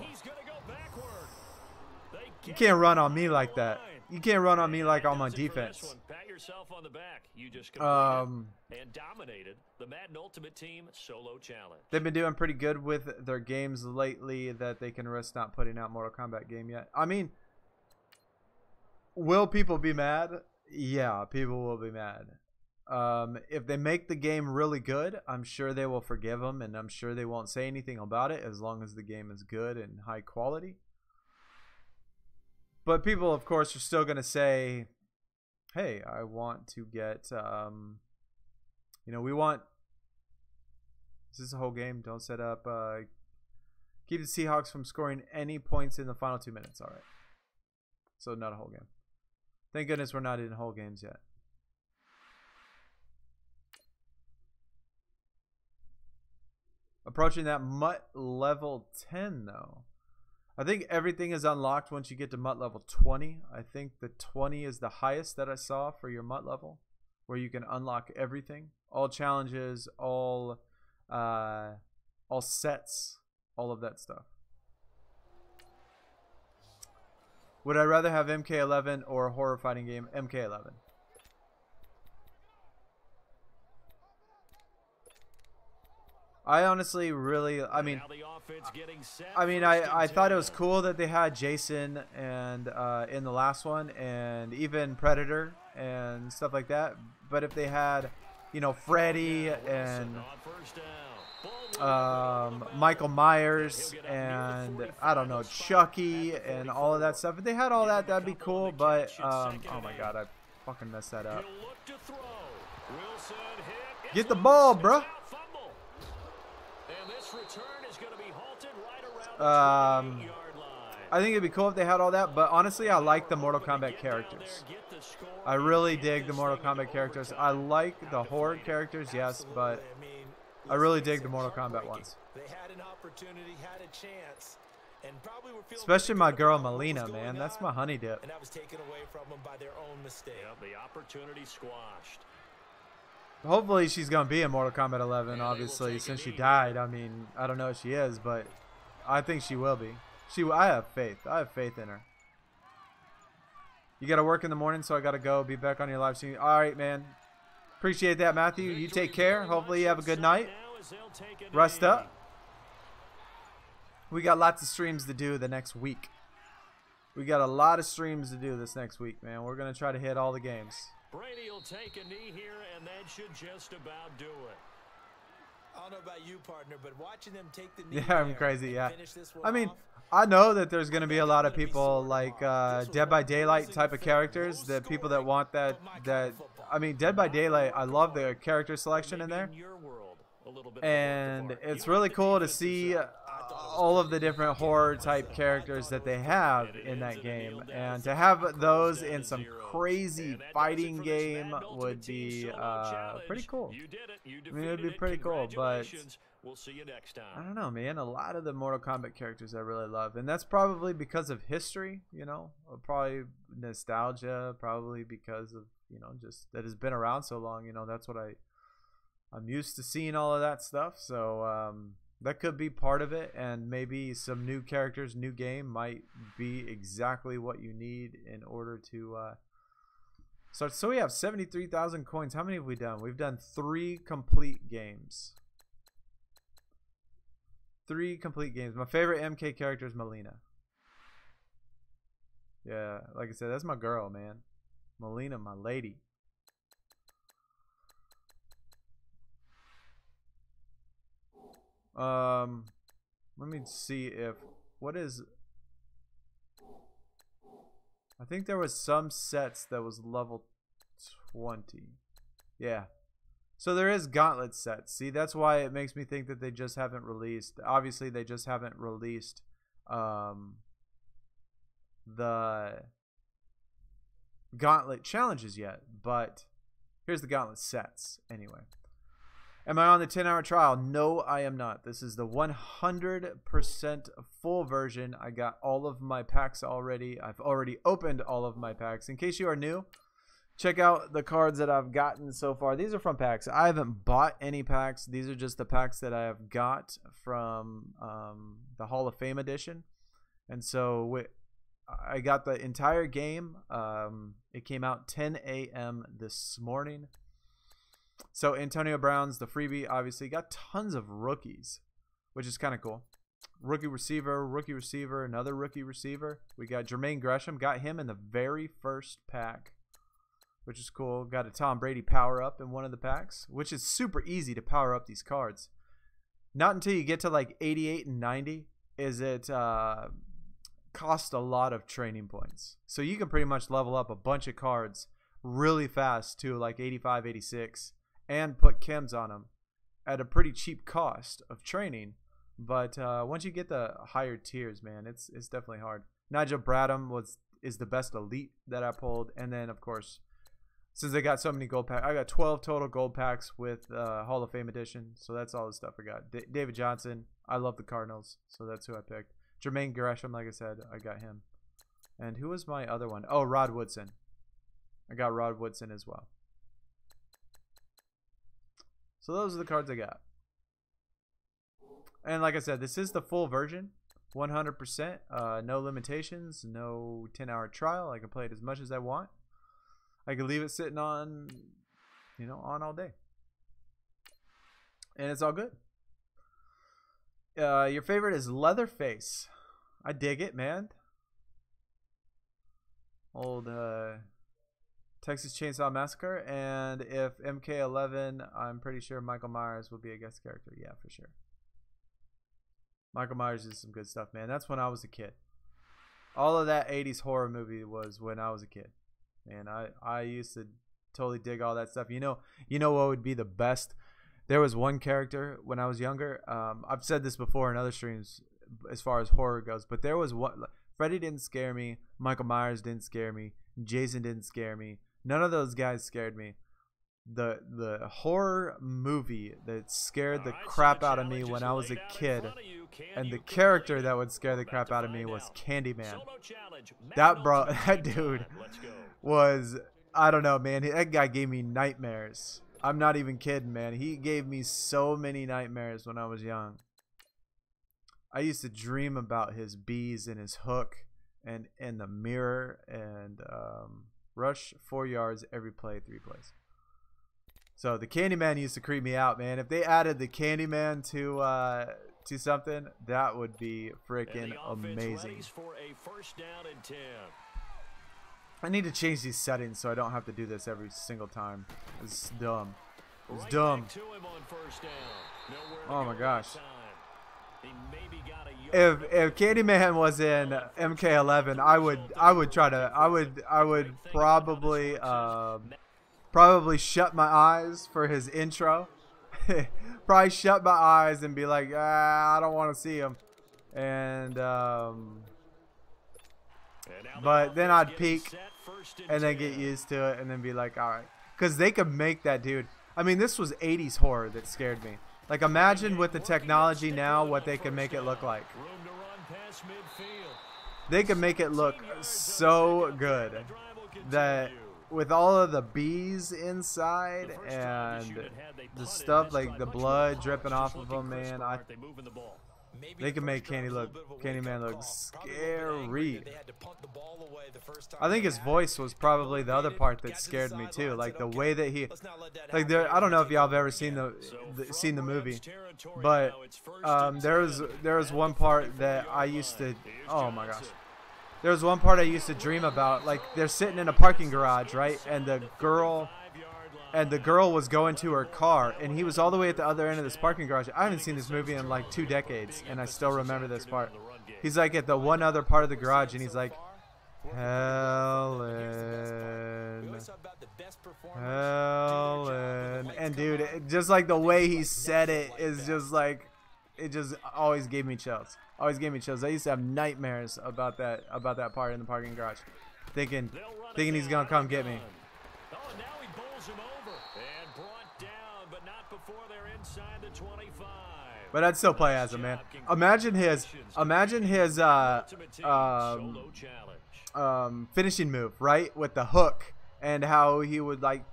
You can't run on me like that. You can't run on me like I'm on defense. Pat yourself on the back. You just and dominated the Madden Ultimate Team solo challenge. They've been doing pretty good with their games lately that they can risk not putting out Mortal Kombat game yet. I mean, will people be mad? Yeah, people will be mad. If they make the game really good, I'm sure they will forgive them, and I'm sure they won't say anything about it as long as the game is good and high quality. But people, of course, are still going to say, hey, I want to get, you know, we want, is this a whole game? Don't set up, keep the Seahawks from scoring any points in the final 2 minutes. All right. So not a whole game. Thank goodness we're not in whole games yet. Approaching that MUT level 10, though. I think everything is unlocked once you get to MUT level 20. I think the 20 is the highest that I saw for your MUT level, where you can unlock everything. All challenges, all sets, all of that stuff. Would I rather have MK11 or a horror fighting game? MK11. I honestly really, I mean, I thought it was cool that they had Jason and in the last one, and even Predator and stuff like that. But if they had, you know, Freddy and Michael Myers and I don't know, Chucky and all of that stuff, if they had all that, that'd be cool. But oh my God, I fucking messed that up. Get the ball, bruh. I think it'd be cool if they had all that, but honestly, I like the Mortal Kombat characters. I really dig the Mortal Kombat characters. I like the Horde characters, yes, but I really dig the Mortal Kombat ones. Especially my girl Melina, man. That's my honey dip. Hopefully she's going to be in Mortal Kombat 11, obviously, since she died. I mean, I don't know if she is, but I think she will be. I have faith. I have faith in her. You got to work in the morning, so I got to go. Be back on your live stream. All right, man. Appreciate that, Matthew. You take care. Hopefully you have a good night. Rest up. We got lots of streams to do the next week. We got a lot of streams to do this next week, man. We're going to try to hit all the games. Brady will take a knee here, and that should just about do it. I don't know about you, partner, but watching them take the knee. Yeah, I'm crazy. Yeah, I mean, I know that there's going to be a lot of people like Dead by Daylight type of characters. That people that want that. I mean, Dead by Daylight. I love the character selection in there, and it's really cool to see all of the different horror type characters that they have in that game, and to have those in some crazy fighting game would be pretty cool. I mean, it would be pretty cool, but I don't know, man. A lot of the Mortal Kombat characters I really love, and that's probably because of history, you know, or probably nostalgia, probably because of, you know, just that has been around so long. You know, that's what I'm used to seeing all of that stuff. So that could be part of it, and maybe some new characters, new game might be exactly what you need in order to start. So we have 73,000 coins. How many have we done? We've done 3 complete games. 3 complete games. My favorite MK character is Melina. Yeah, like I said, that's my girl, man. Melina, my lady. Let me see if what is. I think there was some sets that was level 20. Yeah. So there is gauntlet sets. See, that's why it makes me think that they just haven't released. Obviously, they just haven't released the gauntlet challenges yet. But here's the gauntlet sets anyway. Am I on the 10-hour trial? No, I am not. This is the 100% full version. I got all of my packs already. I've already opened all of my packs. In case you are new, check out the cards that I've gotten so far. These are from packs. I haven't bought any packs. These are just the packs that I have got from the Hall of Fame edition. And so I got the entire game. It came out 10 a.m. this morning. So Antonio Brown's the freebie. Obviously got tons of rookies, which is kind of cool. Rookie receiver, another rookie receiver. We got Jermaine Gresham. Got him in the very first pack, which is cool. Got a Tom Brady power up in one of the packs, which is super easy to power up these cards. Not until you get to like 88 and 90 is it cost a lot of training points. So you can pretty much level up a bunch of cards really fast to like 85, 86 and put chems on them at a pretty cheap cost of training. But once you get the higher tiers, man, it's definitely hard. Nigel Bradham is the best elite that I pulled. And then, of course, since I got so many gold packs, I got 12 total gold packs with Hall of Fame edition. So that's all the stuff I got. David Johnson, I love the Cardinals, so that's who I picked. Jermaine Gresham, like I said, I got him. And who was my other one? Oh, Rod Woodson. I got Rod Woodson as well. So those are the cards I got. And like I said, this is the full version. 100%. No limitations. No 10-hour trial. I can play it as much as I want. I can leave it sitting on, on all day. And it's all good. Your favorite is Leatherface. I dig it, man. Old Texas Chainsaw Massacre. And if MK11, I'm pretty sure Michael Myers will be a guest character. Yeah, for sure. Michael Myers is some good stuff, man. That's when I was a kid. All of that 80s horror movie was when I was a kid. And I used to totally dig all that stuff. You know what would be the best? There was one character when I was younger. I've said this before in other streams as far as horror goes. But there was one. Freddy didn't scare me. Michael Myers didn't scare me. Jason didn't scare me. None of those guys scared me. The horror movie that scared the crap out of me when I was a kid, and the character that would scare the crap out of me was Candyman. That dude was, I don't know, man. That guy gave me nightmares. I'm not even kidding, man. He gave me so many nightmares when I was young. I used to dream about his bees and his hook and the mirror and rush 4 yards every play, 3 plays. So the Candyman used to creep me out, man. If they added the Candyman to something, that would be freaking amazing. I need to change these settings so I don't have to do this every single time. It's dumb. It's dumb. Oh my gosh. If Candyman was in MK11, I would probably shut my eyes for his intro. Probably shut my eyes and be like, I don't want to see him. And but then I'd peek and then get used to it and then be like, all right, because they could make that dude. I mean, this was 80s horror that scared me. Like, imagine with the technology now what they can make it look like. They can make it look so good that with all of the bees inside and the stuff, like the blood dripping off of them, man, they can make Candyman look scary. I think his voice was probably the other part that scared me too. Like the way that he, like I don't know if y'all have ever seen the movie, but there was one part that I used to. Oh my gosh. There was one part I used to dream about. Like, they're sitting in a parking garage, right? And the girl was going to her car, and he was all the way at the other end of this parking garage. I haven't seen this movie in like 2 decades, and I still remember this part. He's like at the one other part of the garage, and he's like, Helen, Helen. And dude, just like the way he said it is just like, it just always gave me chills. Always gave me chills. I used to have nightmares about that part in the parking garage, thinking he's gonna come get me. Oh, now he bowls him over and brought down, but not before they're inside the 25. But I'd still play as him, man. Imagine his finishing move, right, with the hook, and how he would like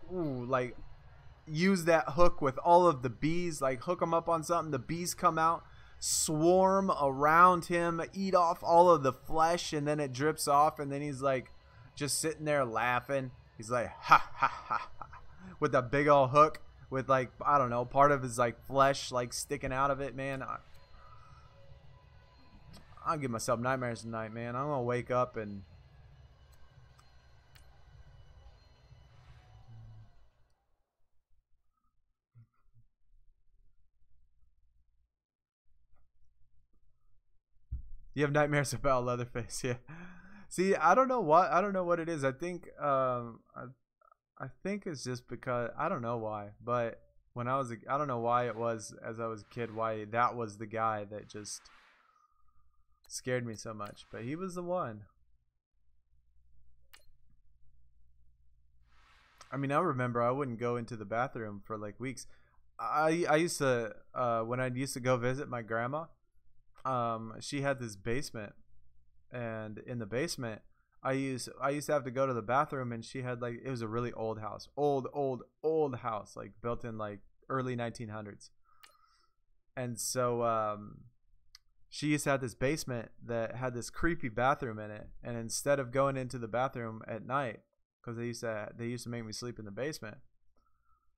use that hook with all of the bees, like hook them up on something, the bees come out, swarm around him, eat off all of the flesh, and then it drips off, and then he's like just sitting there laughing. He's like, ha ha ha ha, with a big old hook with like, I don't know, part of his like flesh like sticking out of it, man. I'll give myself nightmares tonight, man. I'm gonna wake up and you have nightmares about Leatherface, yeah. See, I don't know what it is. I think I think it's just because I don't know why, but when I don't know why it was as I was a kid, why that was the guy that just scared me so much, but he was the one. I mean, I remember I wouldn't go into the bathroom for like weeks. I used to when I used to go visit my grandma, she had this basement, and in the basement I used to have to go to the bathroom, and she had like, it was a really old house, old house, like built in like early 1900s. And so she used to have this basement that had this creepy bathroom in it, and instead of going into the bathroom at night, because they used to make me sleep in the basement,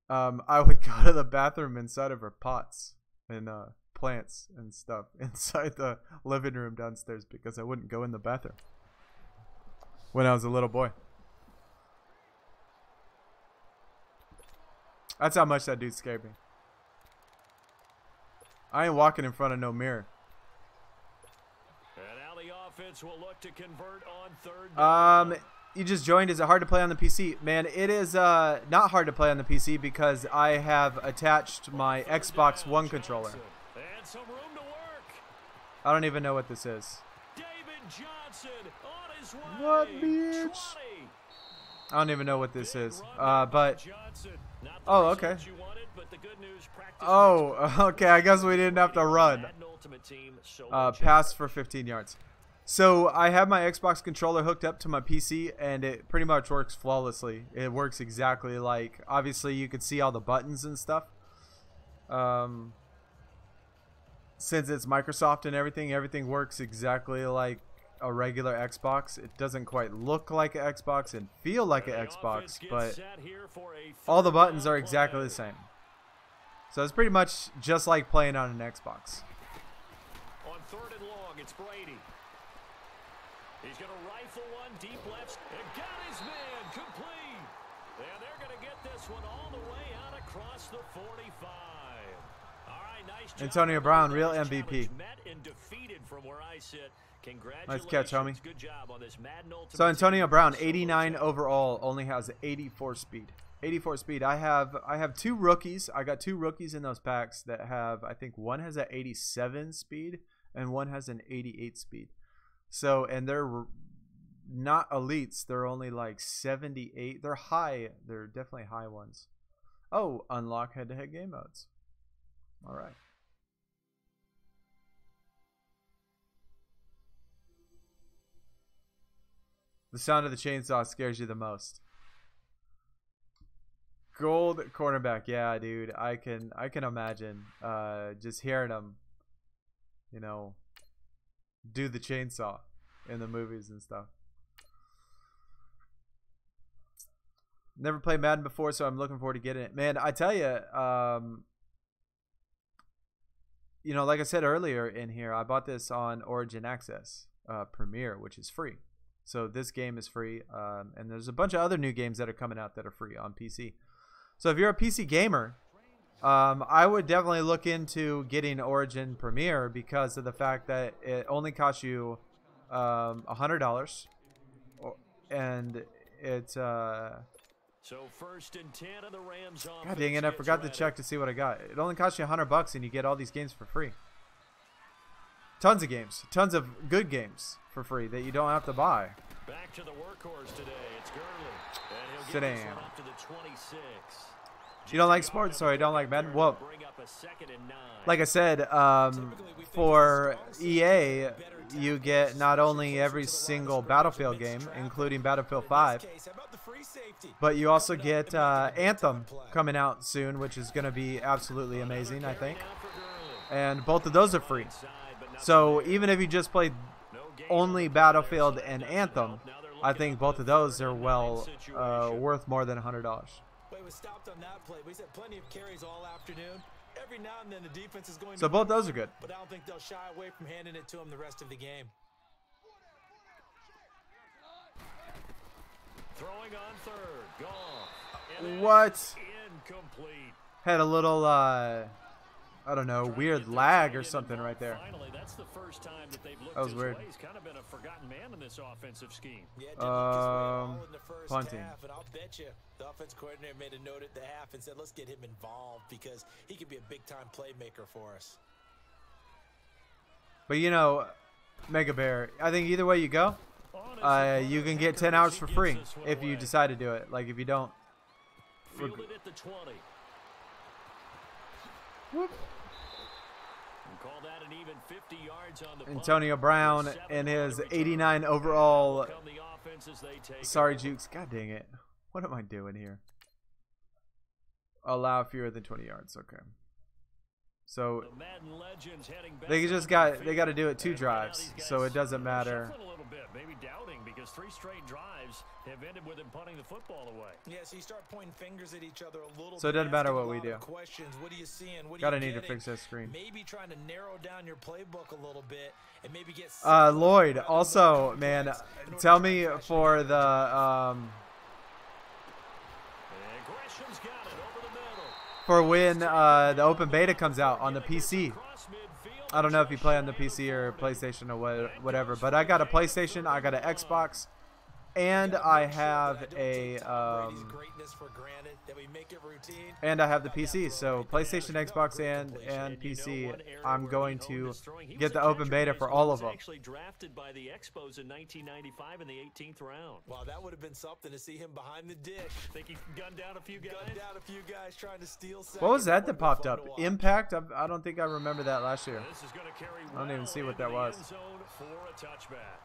I would go to the bathroom inside of her pots and plants and stuff inside the living room downstairs, because I wouldn't go in the bathroom when I was a little boy. That's how much that dude scared me. I ain't walking in front of no mirror. And now the offense will look to convert on third down. You just joined. Is it hard to play on the PC? Man, it is not hard to play on the PC because I have attached my Xbox One controller. And some room to work. I don't even know what this is. David Johnson on his way. What, bitch? 20. I don't even know what this is. But oh, okay. Oh, okay. I guess we didn't have to run. Pass for 15 yards. So I have my Xbox controller hooked up to my PC, and it pretty much works flawlessly. It works exactly like, obviously you could see all the buttons and stuff. Since it's Microsoft and everything works exactly like a regular Xbox. It doesn't quite look like an Xbox and feel like an Xbox, but all the buttons are exactly the same. So it's pretty much just like playing on an Xbox. On third and long, it's Brady. He's going to rifle one deep left and got his man complete. And they're going to get this one all the way out across the 45. All right, nice job. Antonio Brown, real MVP. Met and defeated from where I sit. Nice catch, homie. Good job on this Madden Ultimate so Antonio Brown, 89 overall, only has 84 speed. 84 speed. I have two rookies. I got two rookies in those packs that have, I think one has an 87 speed and one has an 88 speed. So, and they're not elites. They're only like 78. They're high. They're definitely high ones. Oh, unlock head-to-head game modes. All right. The sound of the chainsaw scares you the most. Gold cornerback, yeah, dude. I can imagine just hearing them, you know, do the chainsaw in the movies and stuff. Never played Madden before, so I'm looking forward to getting it. Man, I tell you, you know, like I said earlier in here, I bought this on Origin Access Premier, which is free. So this game is free, and there's a bunch of other new games that are coming out that are free on PC. So if you're a PC gamer, I would definitely look into getting Origin Premier because of the fact that it only costs you $100, and it's So first and 10 of the Rams offense. God dang it! I forgot to check to see what I got. It only costs you $100, and you get all these games for free. Tons of games, tons of good games for free that you don't have to buy. Back to the workhorse today. It's Gurley. And he'll Sit get this down. one up to the 26. You don't like sports, so you don't like Madden? Well, like I said, for EA, you get not only every single Battlefield game, including Battlefield 5, but you also get Anthem coming out soon, which is going to be absolutely amazing, I think. And both of those are free. So even if you just played only Battlefield and Anthem, I think both of those are well worth more than $100. Wait, was stopped on that play. We had plenty of carries all afternoon. Every now and then the defense is going so both those are good. But I don't think they'll shy away from handing it to him the rest of the game. Throwing on third. Gone. What? Incomplete. Had a little I don't know, weird lag or something right there. Finally, that's the first time that they've looked That was his weird. way. He's kind of been a forgotten man in this offensive scheme. Yeah, didn't look his way at all in the first punting. half, and I'll bet you the offense coordinator made a note at the half and said, let's get him involved because he could be a big-time playmaker for us. But you know, Mega Bear, I think either way you go, you can get 10 hours for free if you decide to do it. Like if you don't. Fielded at the 20. Whoop. Call that an even 50 yards on the punt. Antonio Brown and his 89 overall. Come the offense as they take Sorry, over. Jukes. God dang it. What am I doing here? Allow fewer than 20 yards. Okay. So The Madden legends heading back they just on got the they got to field. do it 2 And now drives, these so guys it doesn't matter. shuffling a little bit, maybe doubting because 3 straight drives have ended with him punting the football away. Yeah, so you start pointing fingers at each other a little So it bit, doesn't matter asking what a we lot do. of questions. What are you seeing? What are Gotta you need to getting? fix that screen. Maybe trying to narrow down your playbook a little bit and maybe get Lloyd, also, man, tell me for the Gresham's got it over the middle. for when the open beta comes out on the PC. Cross midfield. I don't know if you play on the PC or PlayStation or whatever, but I got a PlayStation, I got an Xbox, and I have a greatness for granted that we make it routine. and I have the PC. So PlayStation, Xbox, and PC. I'm going to get the open beta for all of them. Actually drafted by the Expos in 1995 in the 18th round. Wow, that would have been something to see him behind the dish. Think he gunned down a few guys? Gunned down a few guys trying to steal seconds. What was that would've popped been up? fun to watch. Impact? I don't think I remember that last year. This is going to carry I don't even see what well that into the was. end zone for a touchback.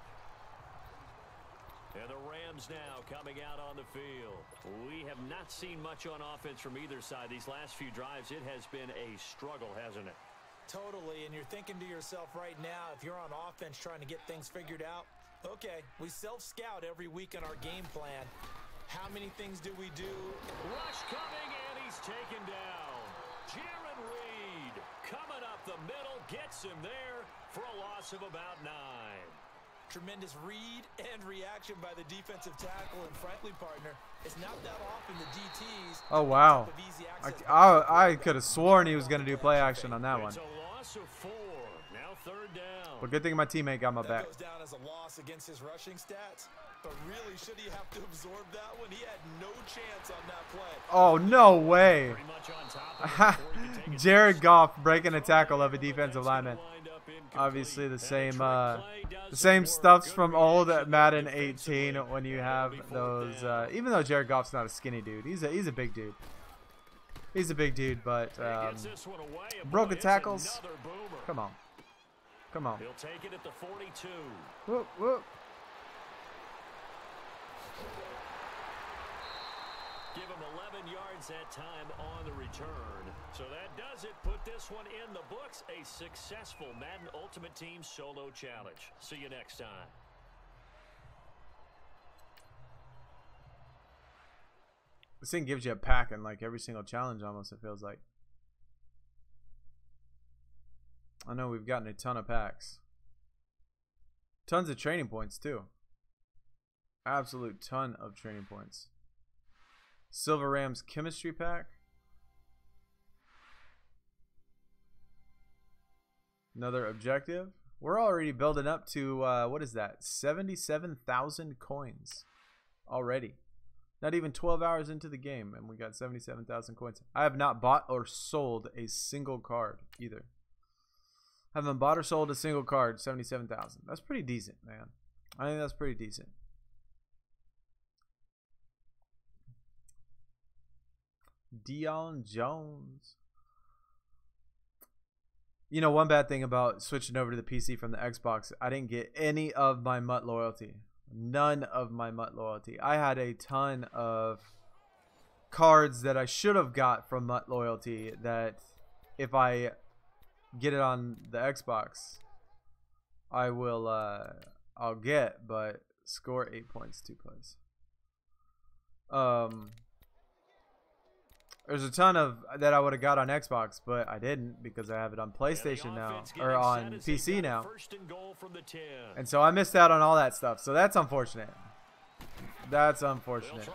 And the Rams now coming out on the field. We have not seen much on offense from either side. These last few drives, it has been a struggle, hasn't it? Totally, and you're thinking to yourself right now, if you're on offense trying to get things figured out, okay, we self-scout every week on our game plan. How many things do we do? Rush coming, and he's taken down. Jaron Reed coming up the middle, gets him there for a loss of about 9. Tremendous read and reaction by the defensive tackle and frankly, partner, it's not that often the DTs. Oh wow! of easy access I could have sworn he was gonna do play action on that one. It's a loss of 4. Now 3rd down. But good thing my teammate got my that back. goes down as a loss against his rushing stats. But really, should he have to absorb that one? He had no chance on that play. Oh no way! Pretty much on top of it before he could take it. Jared Goff breaking a tackle of a defensive That's lineman. gonna wind up incomplete. Obviously the And a same trick play doesn't the same work. stuffs Good from read old action Madden defensively. 18 when you have It'll be 4th those. down. Even though Jared Goff's not a skinny dude, he's a big dude. He's a big dude, but He gets this one away, and broken boy, it's tackles. another boomer. come on, come on. He'll take it at the 42. Whoop, whoop. Give him 11 yards that time on the return. So that does it. Put this one in the books. A successful Madden Ultimate Team solo challenge. See you next time. This thing gives you a pack in like every single challenge almost, it feels like. I know we've gotten a ton of packs. Tons of training points too. Absolute ton of training points. Silver Rams chemistry pack. Another objective. We're already building up to, what is that? 77,000 coins already. Not even 12 hours into the game, and we got 77,000 coins. I have not bought or sold a single card either. Haven't bought or sold a single card. 77,000. That's pretty decent, man. I think that's pretty decent. Dion Jones. You know, one bad thing about switching over to the PC from the Xbox, I didn't get any of my MUT loyalty. None of my MUT loyalty. I had a ton of cards that I should have got from MUT loyalty that if I get it on the Xbox, I will I'll get, but score 8 points, 2 plays. There's a ton of that I would have got on Xbox, but I didn't because I have it on PlayStation now, or on PC now. And so I missed out on all that stuff. So that's unfortunate. That's unfortunate.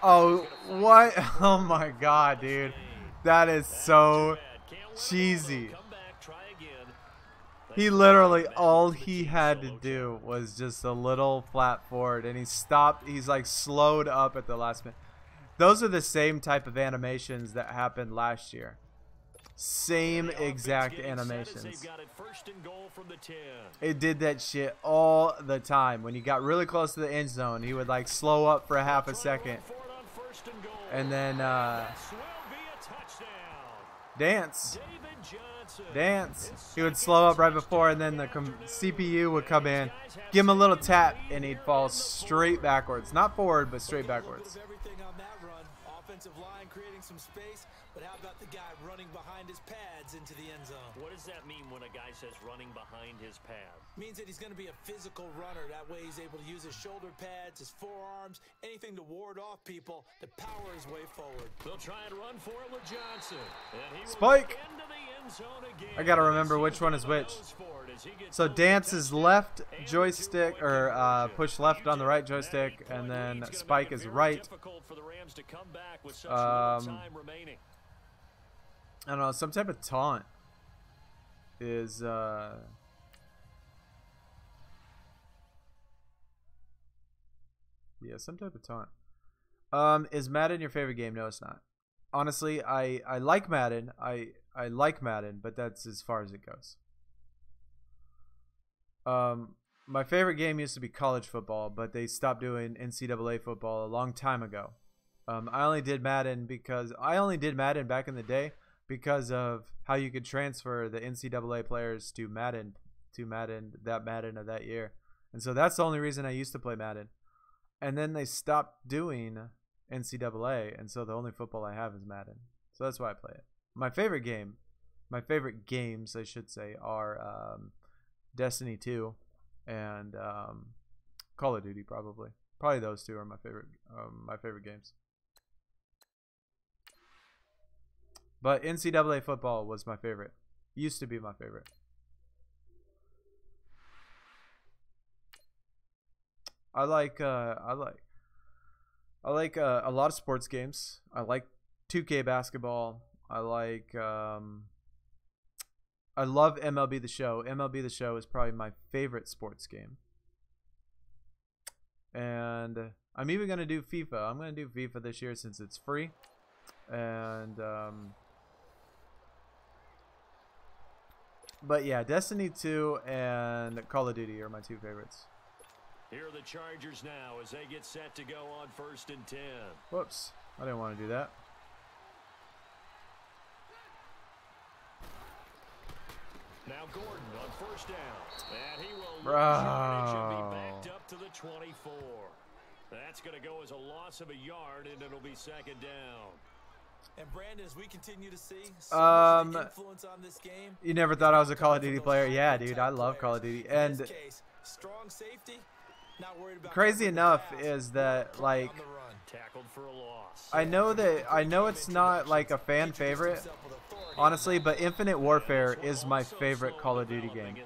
Oh, what? Oh my God, dude. That is so cheesy. He literally, all he had to do was just a little flat forward, and he stopped. He's like slowed up at the last minute. Those are the same type of animations that happened last year. Same exact animations. It did that shit all the time. When you got really close to the end zone, he would like slow up for a half a second. And then dance. He would slow up right before, and then the CPU would come in, give him a little tap, and he'd fall straight backwards. Not forward, but straight backwards. Offensive line creating some space, but how about the guy running behind his pads into the end zone? What does that mean when a guy says running behind his pad? Means that he's going to be a physical runner. That way he's able to use his shoulder pads, his forearms, anything to ward off people to power his way forward. They'll try and run for it with Johnson. And he Spike! I got to remember which one is which. So dance is left joystick, or push left on the right joystick, and then spike is right. I don't know, some type of taunt is yeah, some type of taunt. Is Madden your favorite game? No, it's not. Honestly, I like Madden. I like Madden, but that's as far as it goes. My favorite game used to be college football, but they stopped doing NCAA football a long time ago. I only did Madden back in the day because of how you could transfer the NCAA players to Madden of that year. And so that's the only reason I used to play Madden. And then they stopped doing NCAA, and so the only football I have is Madden. So that's why I play it. My favorite games, I should say, are Destiny 2 and Call of Duty, probably. Probably those two are my favorite games. But NCAA football was my favorite. Used to be my favorite. I like a lot of sports games. I like 2K basketball. I love MLB The Show. MLB The Show is probably my favorite sports game. And I'm even going to do FIFA. I'm going to do FIFA this year since it's free. And but yeah, Destiny 2 and Call of Duty are my two favorites. Here are the Chargers now as they get set to go on 1st and 10. Whoops. I didn't want to do that. Now Gordon on 1st down. And he will lose Bro. and be backed up to the 24. That's going to go as a loss of a yard, and it'll be 2nd down. And Brandon, as we continue to see so much influence on this game. You never thought I was a Call of Duty player? Yeah, dude, I love Call of Duty. And strong safety, not worried about crazy enough is that, like, tackled for a loss. I know it's not like a fan favorite, honestly, but Infinite Warfare is my favorite Call of Duty game.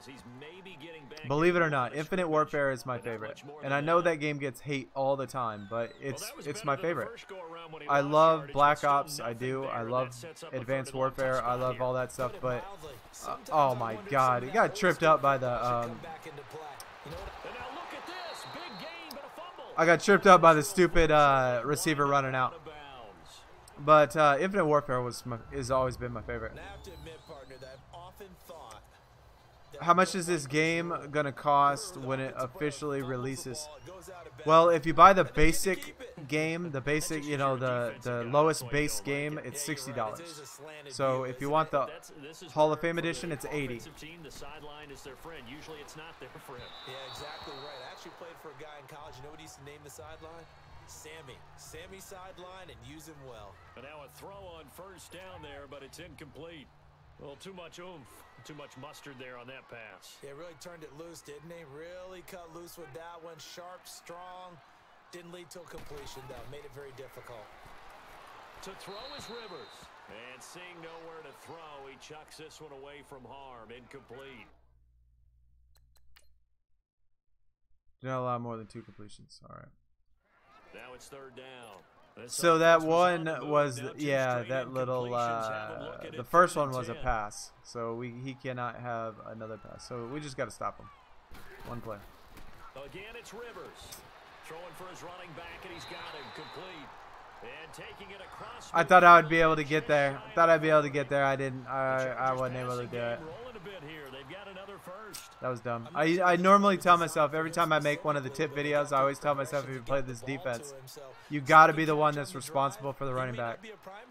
Believe it or not, Infinite Warfare is my favorite. And I know that game gets hate all the time, but it's my favorite. I love Black Ops, I do. I love Advanced Warfare, I love all that stuff, but oh my god, he got tripped up by the I got tripped up by the stupid receiver running out. But Infinite Warfare has always been my favorite. How much is this game gonna cost when it officially releases? Well, if you buy the basic game, the basic, you know, the lowest base game, it's $60. So if you want the Hall of Fame edition, it's $80. Yeah, exactly right. I actually played for a guy in college. You know what he used to name the sideline? Sammy sideline, and use him well. And now a throw on first down there, but it's incomplete. Well, too much oomph, too much mustard there on that pass. Yeah, really turned it loose, didn't he? Really cut loose with that one. Sharp, strong. Didn't lead to a completion, though. Made it very difficult. To throw is Rivers. And seeing nowhere to throw, he chucks this one away from harm. Incomplete. Did not allow more than 2 completions. All right. Now it's third down. So that one was, yeah, that little, the first one was a pass. So he cannot have another pass. So we just got to stop him. One play. Again, it's Rivers. Throwing for his running back, and he's got him complete. And taking it across. I thought I would be able to get there. I didn't. I wasn't able to do it. That was dumb. I normally tell myself every time I make one of the tip videos, I always tell myself, if you play this defense, you got to be the one that's responsible for the running back.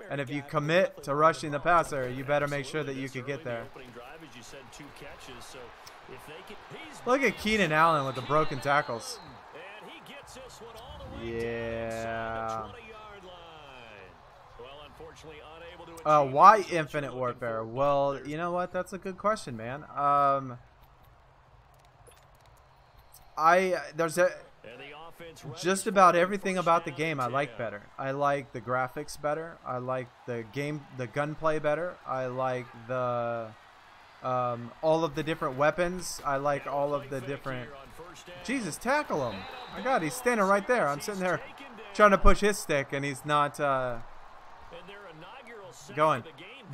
And if you commit to rushing the passer, you better make sure that you can get there. Look at Keenan Allen with the broken tackles. Yeah. Why Infinite Warfare? Well, you know what? That's a good question, man. There's just about everything about the game I like better. I like the graphics better. I like the gunplay better. I like the all of the different weapons. I like all of the different. Jesus, tackle him! My God, he's standing right there. I'm sitting there trying to push his stick, and he's not going.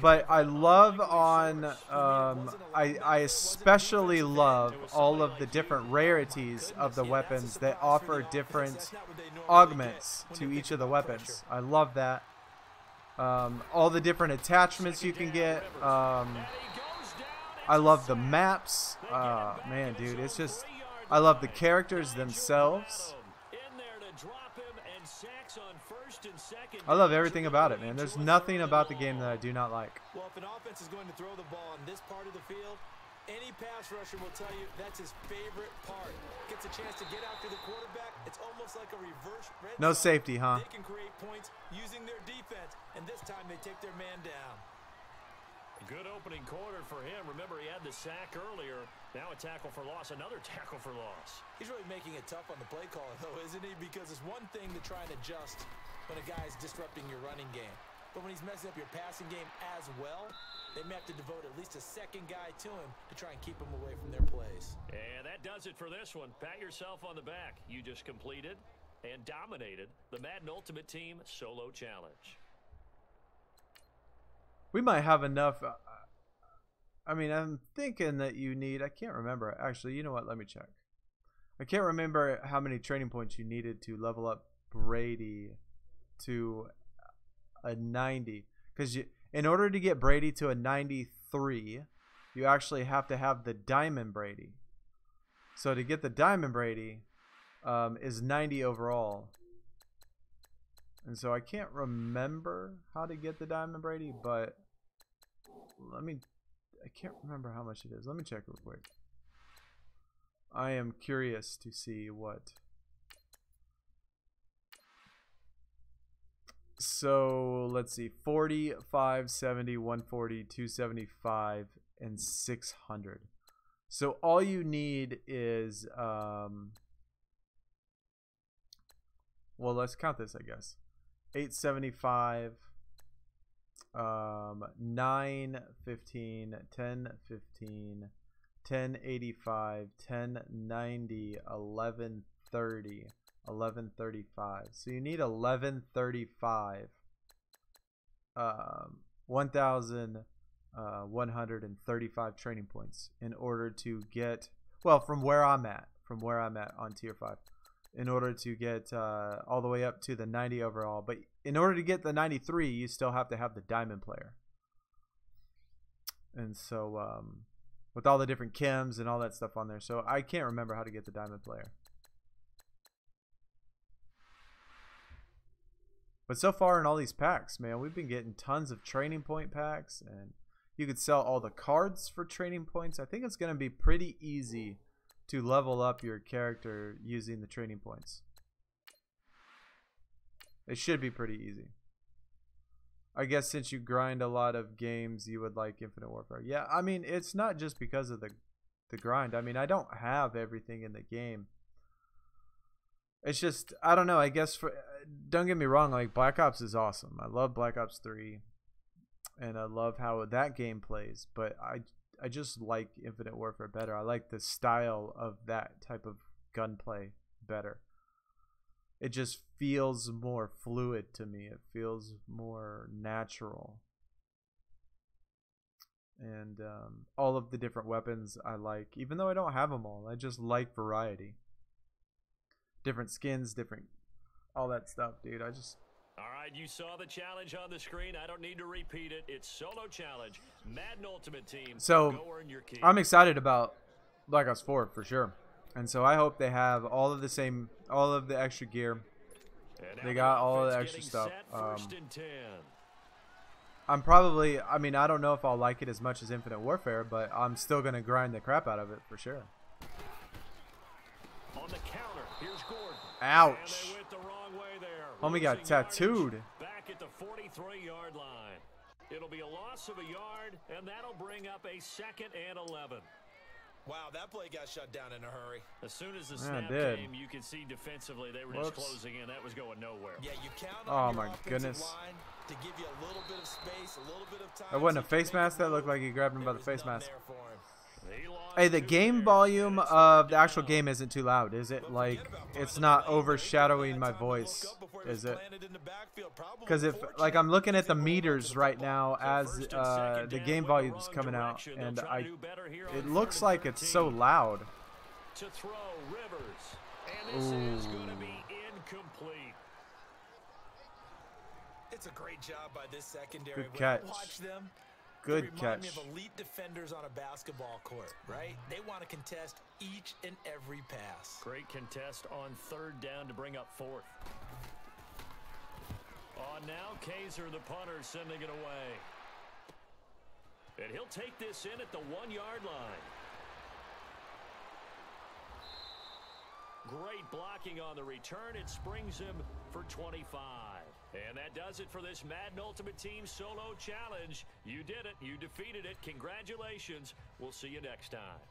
But I love on I especially love all of the different rarities of the weapons that offer different augments to each of the weapons. I love that. All the different attachments you can get. I love the maps. Man, dude, it's just, I love the characters themselves. I love everything about it, man. There's nothing about the game that I do not like. Well, if an offense is going to throw the ball in this part of the field, any pass rusher will tell you that's his favorite part. Gets a chance to get after the quarterback. It's almost like a reverse red no zone. Safety, huh? They can create points using their defense, and this time they take their man down. Good opening quarter for him. Remember, he had the sack earlier. Now a tackle for loss, another tackle for loss. He's really making it tough on the play caller, though, isn't he? Because it's one thing to try and adjust when a guy's disrupting your running game. But when he's messing up your passing game as well, they may have to devote at least a second guy to him to try and keep him away from their plays. And that does it for this one. Pat yourself on the back. You just completed and dominated the Madden Ultimate Team Solo Challenge. We might have enough. I mean, I'm thinking that you need, I can't remember. Actually, you know what? Let me check. I can't remember how many training points you needed to level up Brady to a 90. Because in order to get Brady to a 93, you actually have to have the Diamond Brady. So to get the Diamond Brady is 90 overall. And so I can't remember how to get the Diamond Brady, but I can't remember how much it is. Let me check real quick. I am curious to see what. So let's see, 40, 570, 140, 275, and 600. So all you need is, well, let's count this, I guess. 875, 9, 15, 10, 15, 1085, 1090, 1130, 1135. So you need 1135, 1,135 training points in order to get, well, from where I'm at on tier 5, in order to get all the way up to the 90 overall. But in order to get the 93, you still have to have the diamond player. And so with all the different chems and all that stuff on there. So I can't remember how to get the diamond player. But so far in all these packs, man, we've been getting tons of training point packs. And you could sell all the cards for training points. I think it's going to be pretty easy to level up your character using the training points. It should be pretty easy. I guess since you grind a lot of games, you would like Infinite Warfare. Yeah, I mean, it's not just because of the grind. I mean, I don't have everything in the game. It's just, I don't know, I guess, don't get me wrong, like, Black Ops is awesome. I love Black Ops 3, and I love how that game plays, but I just like Infinite Warfare better. I like the style of that type of gunplay better. It just feels more fluid to me. It feels more natural. And all of the different weapons I like, even though I don't have them all. I just like variety. Different skins, different, all that stuff, dude. I just... All right, you saw the challenge on the screen. I don't need to repeat it. It's solo challenge. Madden Ultimate Team. So, I'm excited about Black Ops 4 for sure. And so I hope they have all of the extra gear. They got all of the extra stuff. I'm probably, I mean, I don't know if I'll like it as much as Infinite Warfare, but I'm still going to grind the crap out of it for sure. On the counter, here's Gordon. Ouch. And they went the wrong way there. Homie got tattooed. Back at the 43-yard line. It'll be a loss of a yard, and that'll bring up a 2nd and 11. Wow, that play got shut down in a hurry. As soon as the snap came, you could see defensively they were just closing in. That was going nowhere. Yeah, you count on your offensive line to give you a little bit of space, a little bit of time. That wasn't a face mask. That looked like he grabbed him by the face mask. Hey, the game volume of the actual game isn't too loud, is it? Like, it's not overshadowing my voice, is it? Because if, like, I'm looking at the meters right now as the game volume is coming out, and it looks like it's so loud. To throw Rivers, and this is going to be incomplete. It's a great job by this secondary. Good catch. Watch them. Good catch. Remind me of elite defenders on a basketball court, right? They want to contest each and every pass. Great contest on 3rd down to bring up 4th. On now, Kaiser, the punter, sending it away. And he'll take this in at the 1-yard line. Great blocking on the return. It springs him for 25. And that does it for this Madden Ultimate Team Solo Challenge. You did it. You defeated it. Congratulations. We'll see you next time.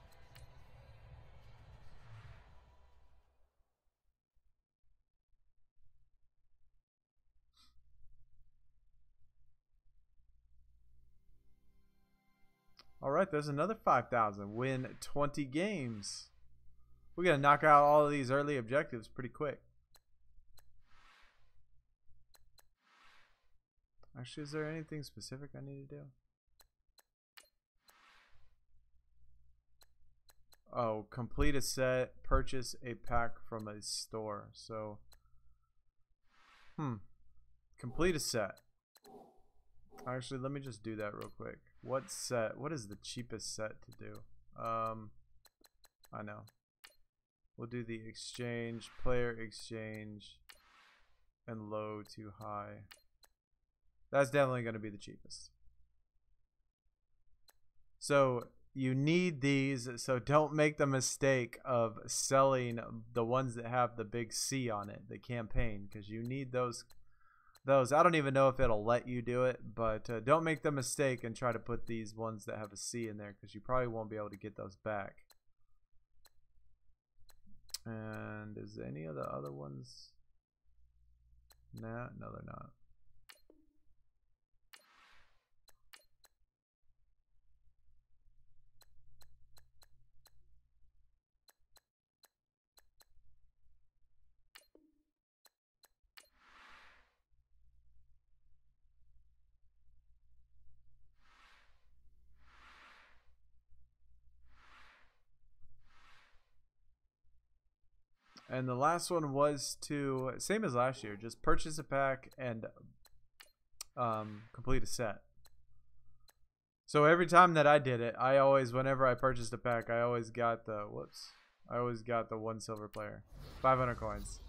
All right, there's another 5,000. Win 20 games. We're going to knock out all of these early objectives pretty quick. Actually, is there anything specific I need to do? Oh, complete a set, purchase a pack from a store. So, complete a set. Actually, let me just do that real quick. What set? What is the cheapest set to do? I know. We'll do the exchange, player exchange, and low to high. That's definitely going to be the cheapest. So you need these, so don't make the mistake of selling the ones that have the big C on it, the campaign, because you need those. I don't even know if it'll let you do it, but don't make the mistake and try to put these ones that have a C in there, because you probably won't be able to get those back. And is any of the other ones? Nah, no, they're not. And the last one was to, same as last year, just purchase a pack and complete a set. So every time that I did it, I always, whenever I purchased a pack, I always got the, I always got the 1 silver player. 500 coins.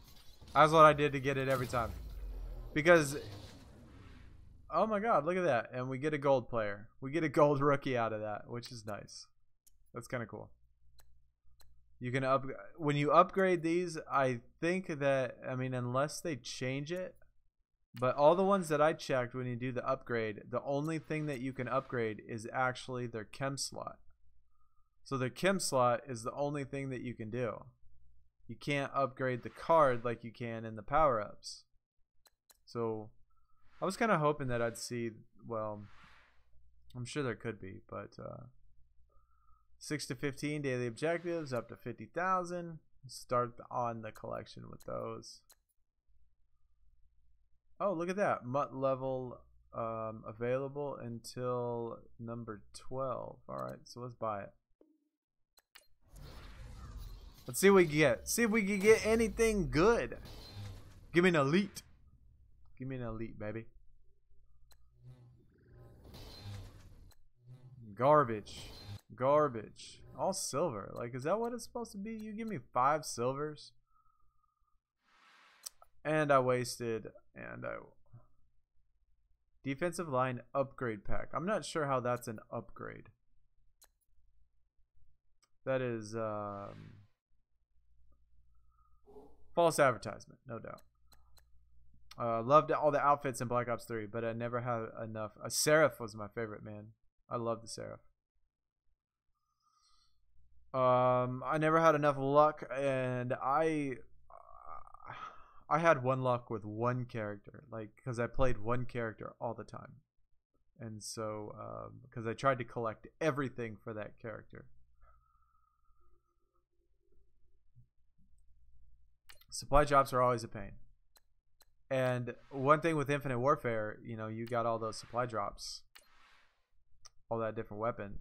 That's what I did to get it every time. Because, oh my god, look at that. And we get a gold player. We get a gold rookie out of that, which is nice. That's kind of cool. You can when you upgrade these, I think that, I mean, unless they change it, but all the ones that I checked when you do the upgrade, the only thing that you can upgrade is actually their chem slot. So their chem slot is the only thing that you can do. You can't upgrade the card like you can in the power-ups. So I was kind of hoping that I'd see, well, I'm sure there could be, but 6 to 15 daily objectives up to 50,000. Start on the collection with those. Oh, look at that. Mutt level available until number 12. Alright, so let's buy it. Let's see what we can get. See if we can get anything good. Give me an elite. Give me an elite, baby. Garbage. Garbage. All silver. Like, is that what it's supposed to be? You give me 5 silvers. And I wasted. And I. Defensive line upgrade pack. I'm not sure how that's an upgrade. That is false advertisement, no doubt. Loved all the outfits in Black Ops 3, but I never had enough. A Seraph was my favorite, man. I love the Seraph. I never had enough luck, and I had 1 luck with 1 character, like, because I played 1 character all the time, and so because I tried to collect everything for that character. Supply drops are always a pain. And one thing with Infinite Warfare, you know, you got all those supply drops, all that different weapon.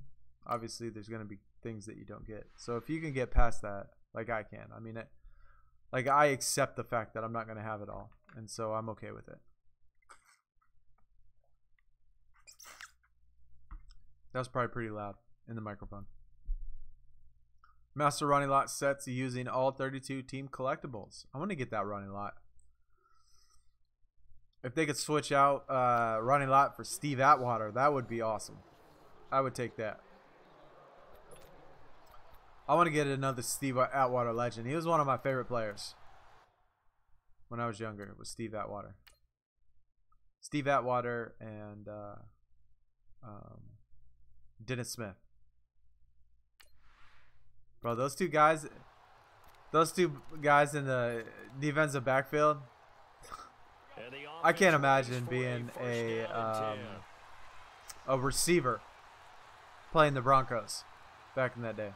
Obviously, there's going to be things that you don't get. So if you can get past that, like I can, I mean, like I accept the fact that I'm not going to have it all. And so I'm okay with it. That was probably pretty loud in the microphone. Master Ronnie Lott sets using all 32 team collectibles. I want to get that Ronnie Lott. If they could switch out Ronnie Lott for Steve Atwater, that would be awesome. I would take that. I want to get another Steve Atwater legend. He was one of my favorite players when I was younger. It was Steve Atwater. Steve Atwater and Dennis Smith. Bro, those two guys in the defensive backfield, I can't imagine being a receiver playing the Broncos back in that day.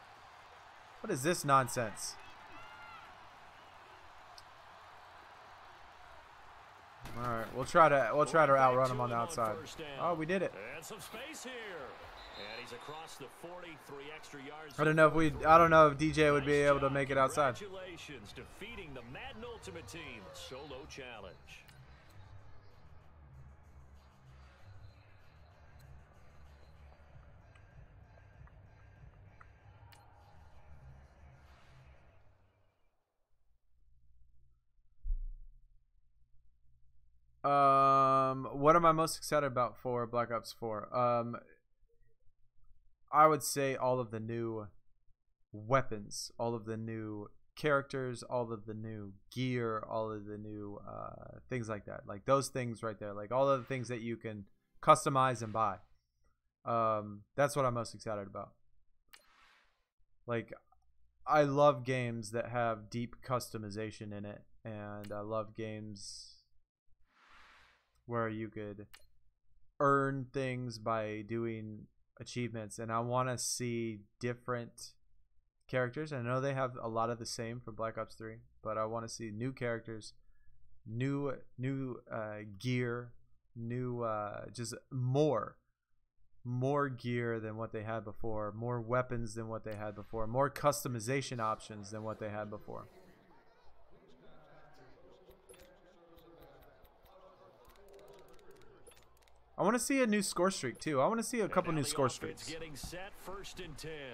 What is this nonsense? All right, we'll try to outrun him on the outside. Oh, we did it. And he's across the 43 extra yards. I don't know if DJ would be able to make it outside. Congratulations, defeating the Madden Ultimate Team solo challenge. What am I most excited about for Black Ops 4? I would say all of the new weapons, all of the new characters, all of the new gear, all of the new things like that. Like those things right there. Like all of the things that you can customize and buy. That's what I'm most excited about. Like, I love games that have deep customization in it. And I love games where you could earn things by doing achievements, and I want to see different characters. I know they have a lot of the same for Black Ops 3, but I want to see new characters, new gear, new just more gear than what they had before, more weapons than what they had before, more customization options than what they had before. I want to see a new score streak too. I want to see a couple new score streaks.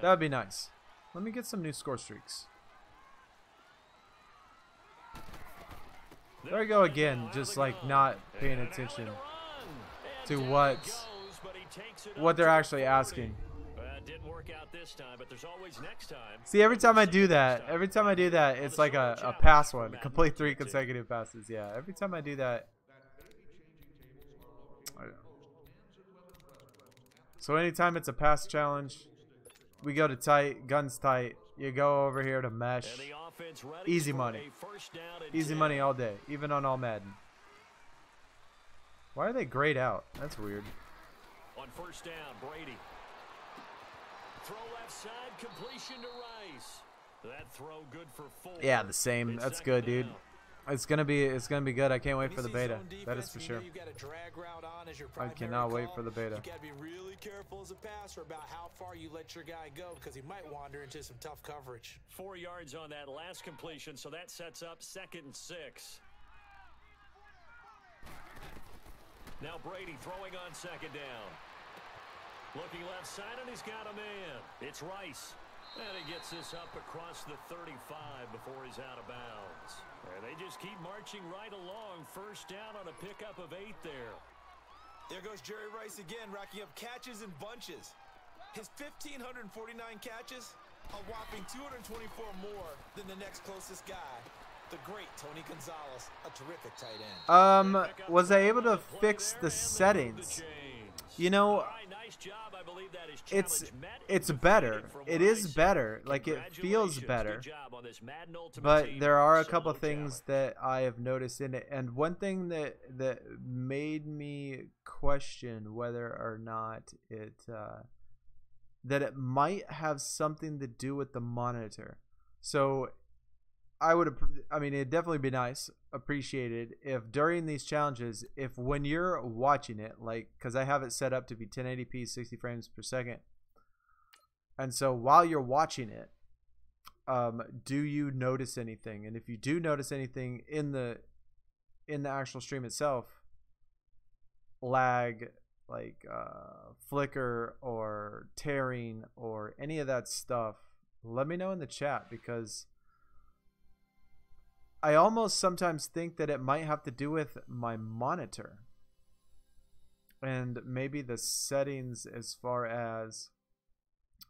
That would be nice. Let me get some new score streaks. There we go again, just like not paying attention to what they're actually asking. Didn't work out this time, but there's always next time. See, every time I do that, it's like a pass one. Complete 3 consecutive passes. Yeah, every time I do that. So anytime it's a pass challenge, we go to tight, guns tight. You go over here to mesh. Easy money. Easy money all day, even on all Madden. Why are they grayed out? That's weird. On first down, Brady. Throw left side, completion to Rice. That throw good for 4. Yeah, the same. That's good, dude. It's gonna be good. I can't wait for the beta. That is for sure. I cannot wait for the beta. You gotta be really careful as a passer about how far you let your guy go, because he might wander into some tough coverage. 4 yards on that last completion, so that sets up 2nd and 6. Now Brady throwing on 2nd down. Looking left side, and he's got a man. It's Rice. And he gets this up across the 35 before he's out of bounds. And they just keep marching right along. First down on a pickup of 8 there. There goes Jerry Rice again, racking up catches in bunches. His 1,549 catches, a whopping 224 more than the next closest guy. The great Tony Gonzalez, a terrific tight end. Was I able to fix the settings? You know, it's better. It is better. Like, it feels better. But there are a couple of things that I have noticed in it. And one thing that made me question whether or not that it might have something to do with the monitor. So I mean, it'd definitely be nice, appreciated, if during these challenges, if when you're watching it, like, because I have it set up to be 1080p, 60 frames per second, and so while you're watching it, do you notice anything? And if you do notice anything in the actual stream itself, lag, like flicker or tearing or any of that stuff, let me know in the chat, because I almost sometimes think that it might have to do with my monitor and maybe the settings as far as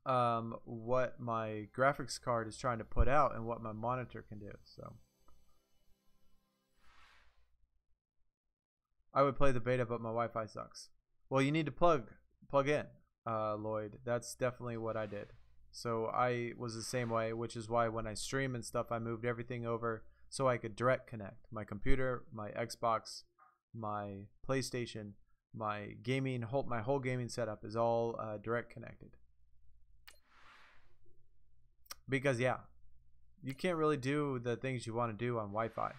what my graphics card is trying to put out and what my monitor can do. So I would play the beta, but my Wi-Fi sucks. Well, you need to plug in, Lloyd. That's definitely what I did. So I was the same way, which is why when I stream and stuff, I moved everything over so I could direct connect my computer, my Xbox, my PlayStation, my gaming, my whole gaming setup is all direct connected. Because yeah, you can't really do the things you want to do on Wi-Fi.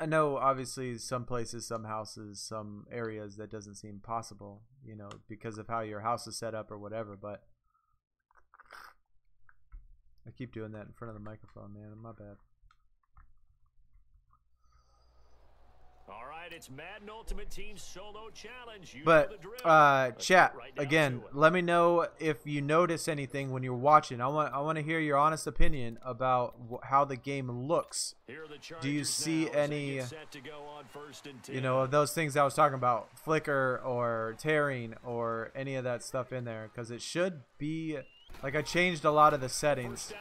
I know obviously some places, some houses, some areas that doesn't seem possible, you know, because of how your house is set up or whatever, but I keep doing that in front of the microphone, man. My bad. All right, it's Madden Ultimate Team Solo Challenge. But chat again, let me know if you notice anything when you're watching. I want to hear your honest opinion about how the game looks. Do you see any, you know, of those things I was talking about, flicker or tearing or any of that stuff in there? Because it should be, like, I changed a lot of the settings.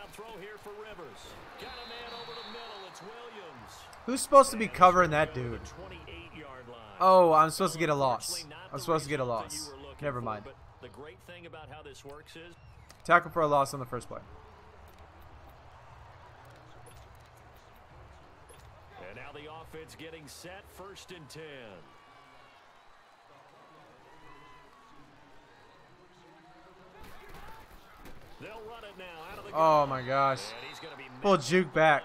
Who's supposed to be covering that dude? Oh, I'm supposed to get a loss. I'm supposed to get a loss. Never mind. The great thing about how this works is tackle for a loss on the first play. And now the offense getting set, 1st and 10. They'll run it now out of the oh my gosh. Full juke back.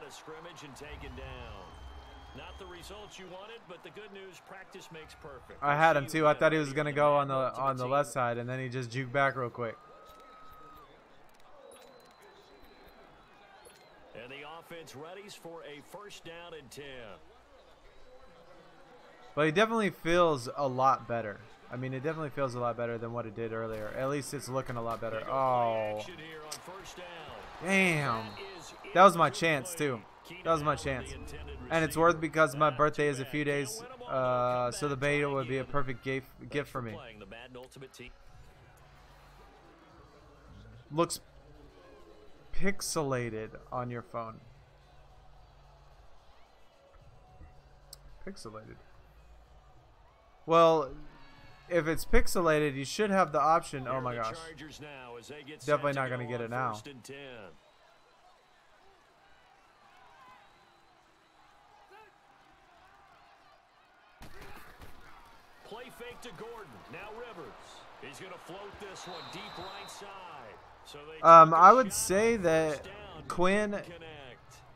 Not the results you wanted, but the good news, practice makes perfect. I had him too. I thought he was gonna go on the left side, and then he just juked back real quick. And the offense readies for a first down and 10. But he definitely feels a lot better. I mean, it definitely feels a lot better than what it did earlier. At least it's looking a lot better. Oh. Damn. That was my chance, too. That was my chance. And it's worth because my birthday is a few days, so the beta would be a perfect gift for me. Looks pixelated on your phone. Pixelated. Well, if it's pixelated, you should have the option. Oh my gosh. Definitely not going to get it now. Play fake to Gordon. Now Rivers. He's going to float this one deep right side. So I would say that Quinn,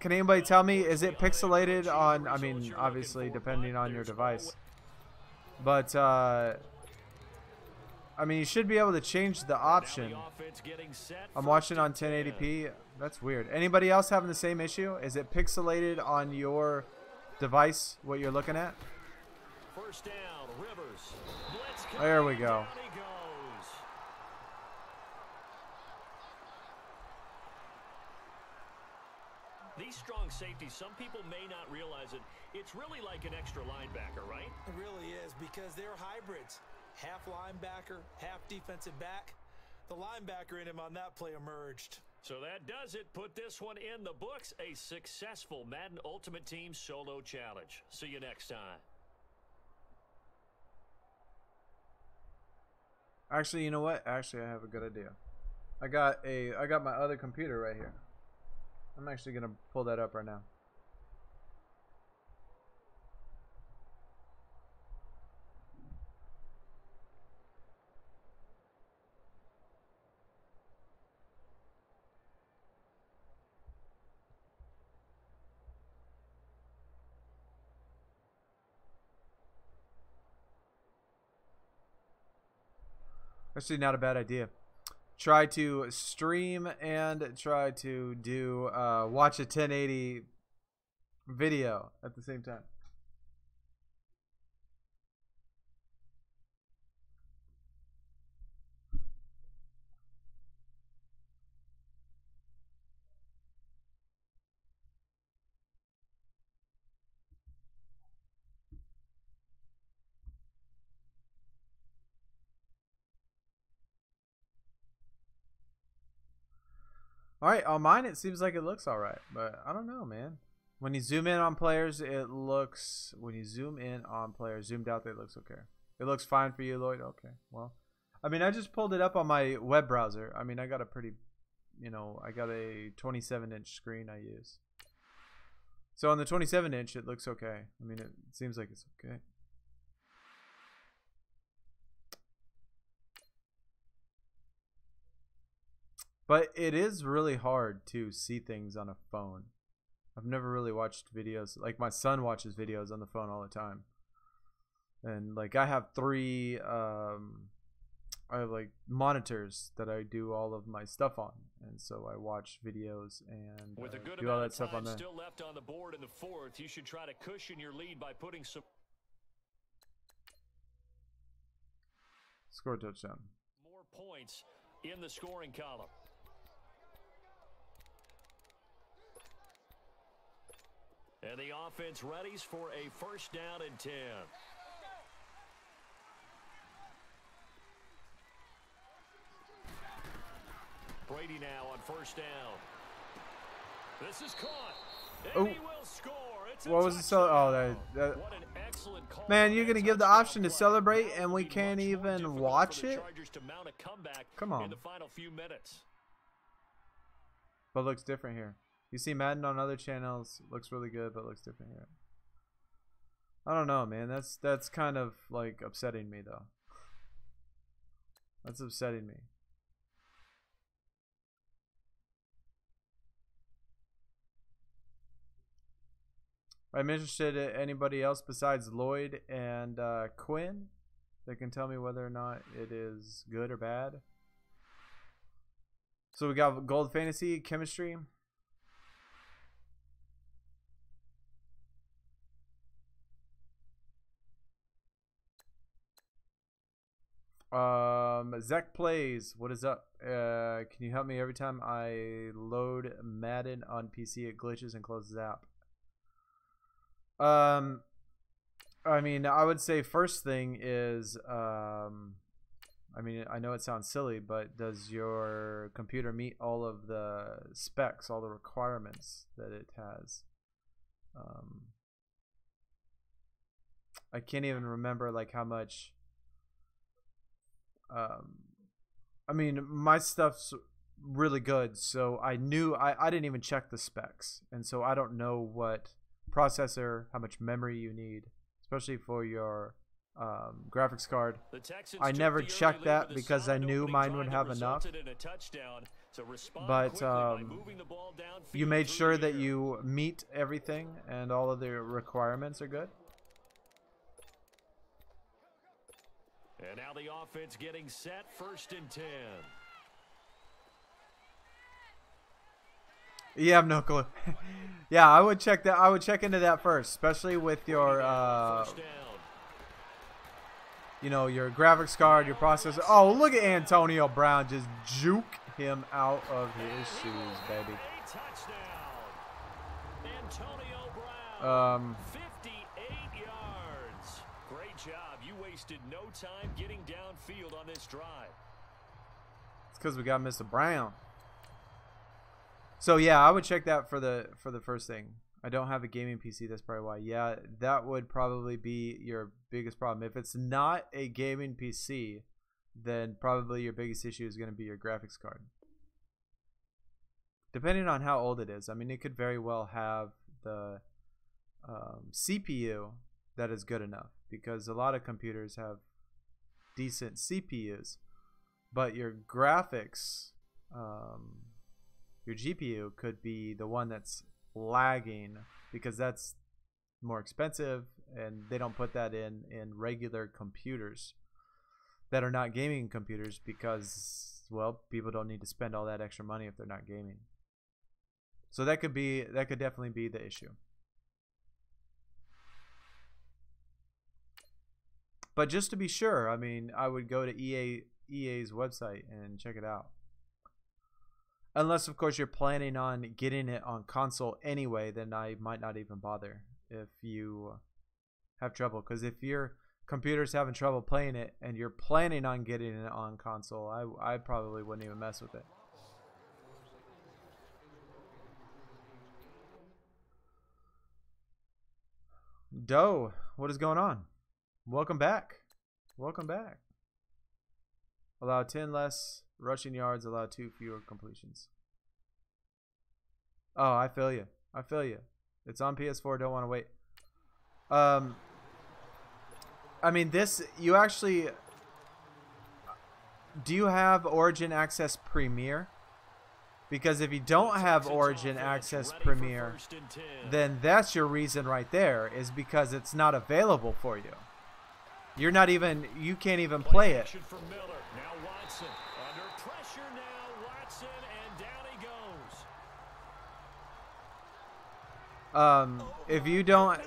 can anybody tell me, is it pixelated on, I mean, obviously depending on your device. But, I mean, you should be able to change the option. I'm watching on 1080p. That's weird. Anybody else having the same issue? Is it pixelated on your device, what you're looking at? First down, Rivers. There we go. These strong safeties, some people may not realize it. It's really like an extra linebacker, right? It really is, because they're hybrids. Half linebacker, half defensive back. The linebacker in him on that play emerged. So that does it. Put this one in the books. A successful Madden Ultimate Team solo challenge. See you next time. Actually, you know what? Actually, I have a good idea. I got my other computer right here. I'm actually gonna pull that up right now. Actually, not a bad idea. Try to stream and try to do watch a 1080 video at the same time. Alright, on mine it seems like it looks alright, but I don't know, man. When you zoom in on players, it looks, when you zoom in on players, zoomed out, it looks okay. It looks fine for you, Lloyd? Okay, well. I mean, I just pulled it up on my web browser. I mean, I got a pretty, you know, I got a 27-inch screen I use. So on the 27-inch, it looks okay. I mean, it seems like it's okay. But it is really hard to see things on a phone. I've never really watched videos. Like, my son watches videos on the phone all the time. And, like, I have three, I have, like, monitors that I do all of my stuff on. And so I watch videos and do all that stuff on there. Still left on the board in the fourth, you should try to cushion your lead by putting some... Score a touchdown. More points in the scoring column. And the offense readies for a first down and 10. Brady now on first down. This is caught. And he will score. It's what was it? Oh, that what an excellent call. Man, you're gonna give the option to celebrate, and we can't even watch it. Come on. In the final few minutes. But it looks different here. You see Madden on other channels, looks really good, but looks different here. I don't know, man. That's kind of like upsetting me, though. That's upsetting me. I'm interested in anybody else besides Lloyd and Quinn that can tell me whether or not it is good or bad. So we got Gold Fantasy, Chemistry. Zach Plays, what is up? Can you help me every time I load Madden on PC? It glitches and closes app. I mean, I would say first thing is, I mean, I know it sounds silly, but does your computer meet all of the specs, all the requirements that it has? I can't even remember like how much. I mean, my stuff's really good, so I knew I didn't even check the specs, and so I don't know what processor, how much memory you need, especially for your graphics card. I never checked that because I knew mine would have enough. But you made sure that you meet everything and all of the requirements are good. And now the offense getting set, 1st and 10. You have no clue. Yeah, I would check that. I would check into that first, especially with your you know, your graphics card, your processor. Oh, look at Antonio Brown just juke him out of his shoes, baby. Antonio Brown, 58 yards. Great job. You wasted no time getting downfield on this drive. It's because we got Mr. Brown. So yeah, I would check that for the first thing. I don't have a gaming PC. That's probably why. Yeah, that would probably be your biggest problem. If it's not a gaming PC, then probably your biggest issue is going to be your graphics card. Depending on how old it is. I mean, it could very well have the CPU that is good enough, because a lot of computers have decent CPUs, but your graphics, your GPU could be the one that's lagging, because that's more expensive, and they don't put that in regular computers that are not gaming computers, because, well, people don't need to spend all that extra money if they're not gaming. So that could definitely be the issue. But just to be sure, I mean, I would go to EA's website and check it out. Unless, of course, you're planning on getting it on console anyway, then I might not even bother if you have trouble. Because if your computer's having trouble playing it and you're planning on getting it on console, I probably wouldn't even mess with it. Doe, what is going on? Welcome back. Welcome back. Allow 10 less rushing yards, allow 2 fewer completions. Oh, I feel you. I feel you. It's on PS4. Don't want to wait. I mean, this, you actually, do you have Origin Access Premier? Because if you don't have Origin Access Premier, then that's your reason right there, is because it's not available for you. You're not even, you can't even play it. If you don't,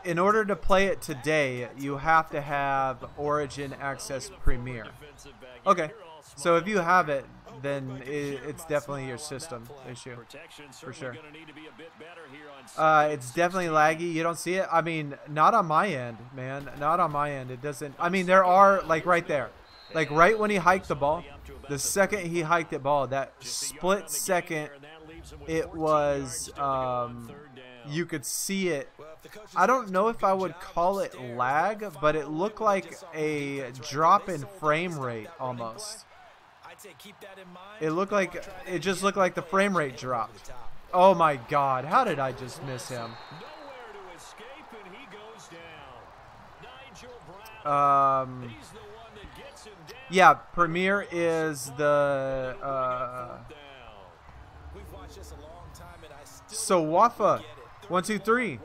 in order to play it today, you have to have Origin Access Premier. Okay, so if you have it, then it's definitely your system issue, for sure. It's definitely laggy. You don't see it? I mean, not on my end, man. Not on my end. It doesn't. I mean, there are, like, right there. Like, right when he hiked the ball, the second he hiked the ball, that split second, it was, you could see it. I don't know if I would call it lag, but it looked like a drop in frame rate almost. It looked like, it just looked like the frame rate dropped. Oh my God, how did I just miss him? Yeah, Premier is the so Wafa 123.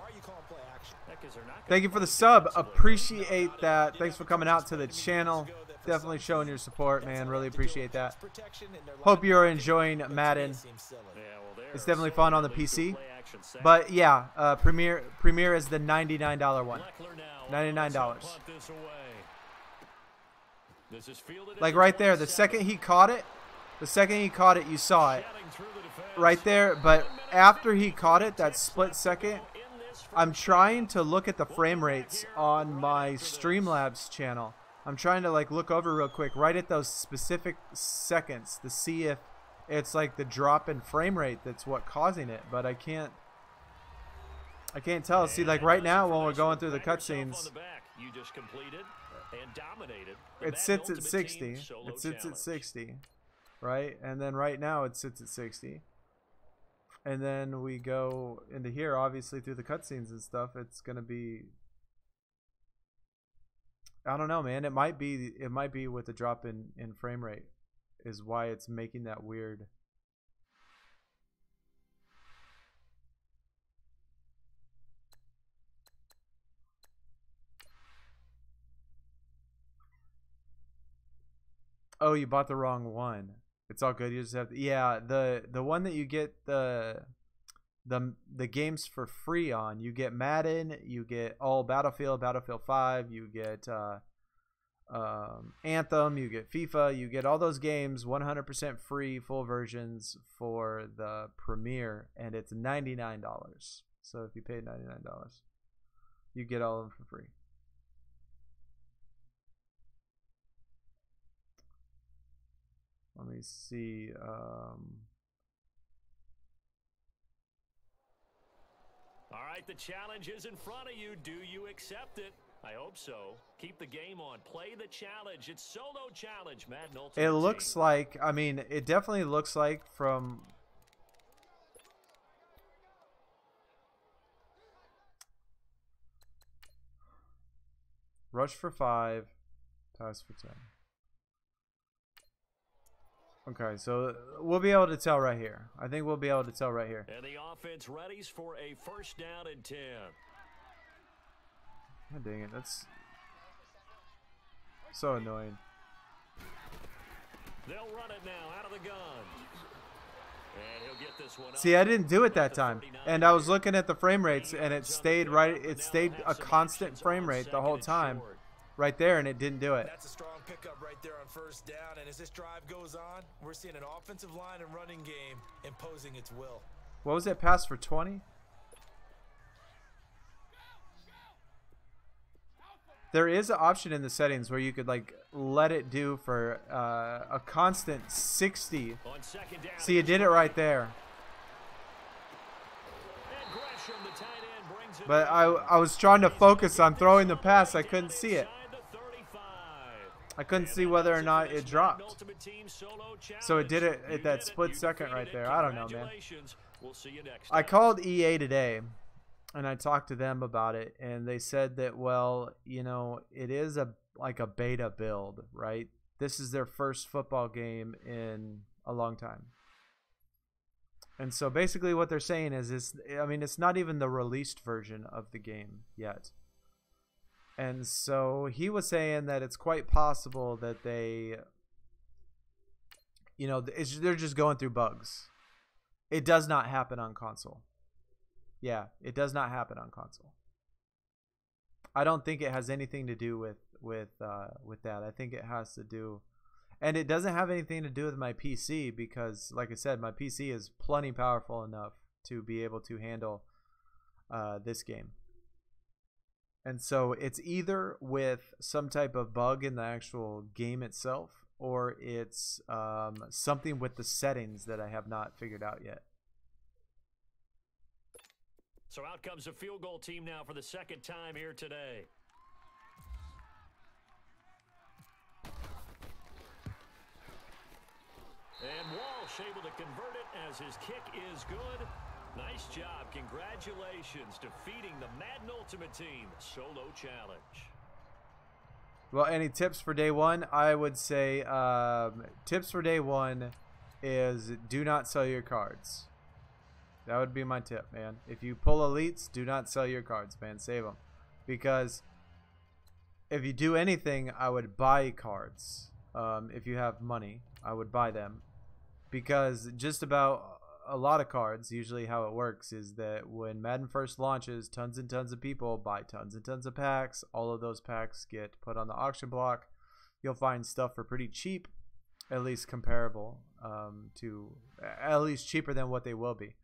Thank you for the sub. Appreciate that. Thanks for coming out to the channel. Definitely showing your support, man. Really appreciate that. Hope you're enjoying Madden. It's definitely fun on the PC. But yeah, Premier is the $99 one. $99. Like right there, the second he caught it, you saw it right there. But after he caught it, that split second, I'm trying to look at the frame rates on my Streamlabs channel. I'm trying to like look over real quick right at those specific seconds to see if it's like the drop in frame rate that's what causing it, but I can't tell. See, like right now when we're going through the cutscenes, it sits at 60. It sits at 60, right? And then right now it sits at 60. And then we go into here, obviously through the cutscenes and stuff. It's gonna be, I don't know, man. It might be with the drop in frame rate is why it's making that weird. Oh, you bought the wrong one. It's all good. You just have to, yeah, the one that you get the games for free on. You get Madden, you get all Battlefield 5, you get Anthem, you get FIFA, you get all those games 100% free, full versions for the Premiere, and it's $99. So if you pay $99, you get all of them for free. Let me see. All right, the challenge is in front of you. Do you accept it? I hope so. Keep the game on. Play the challenge. It's solo challenge, Madden Ultimate It looks Team. like, I mean, it definitely looks like from rush for 5, pass for 10. Okay, so we'll be able to tell right here. I think we'll be able to tell right here. And the offense readies for a first down and 10. God dang it, that's so annoying. They'll run it now out of the gun. And he'll get this one. See, I didn't do it that time. And I was looking at the frame rates and it stayed right, it stayed a constant frame rate the whole time. Right there, and it didn't do it. That's a strong pickup right there on first down. And as this drive goes on, we're seeing an offensive line and running game imposing its will. What was it? Pass for 20? There is an option in the settings where you could like let it do for a constant 60. See, it did it right there. But I was trying to focus on throwing the pass. I couldn't see it. I couldn't see whether or not it dropped. So it did it at that split second right there. I don't know, man. I called EA today and I talked to them about it, and they said that, well, you know, it is like a beta build, right? This is their first football game in a long time. And so basically what they're saying is, I mean, it's not even the released version of the game yet. And so he was saying that it's quite possible that they, you know, they're just going through bugs. It does not happen on console. Yeah, it does not happen on console. I don't think it has anything to do with that. I think it has to do, and it doesn't have anything to do with my PC because, like I said, my PC is plenty powerful enough to be able to handle this game. And so it's either with some type of bug in the actual game itself, or it's something with the settings that I have not figured out yet. So out comes the field goal team now for the second time here today. And Walsh able to convert it as his kick is good. Nice job. Congratulations, defeating the Madden Ultimate Team solo challenge. Well, any tips for day one? I would say tips for day one is do not sell your cards. That would be my tip, man. If you pull elites, do not sell your cards, man. Save them. Because if you do anything, I would buy cards. If you have money, I would buy them. Because just about a lot of cards, usually how it works is that when Madden first launches, tons and tons of people buy tons and tons of packs. All of those packs get put on the auction block. you'll find stuff for pretty cheap, at least comparable to, at least cheaper than what they will be.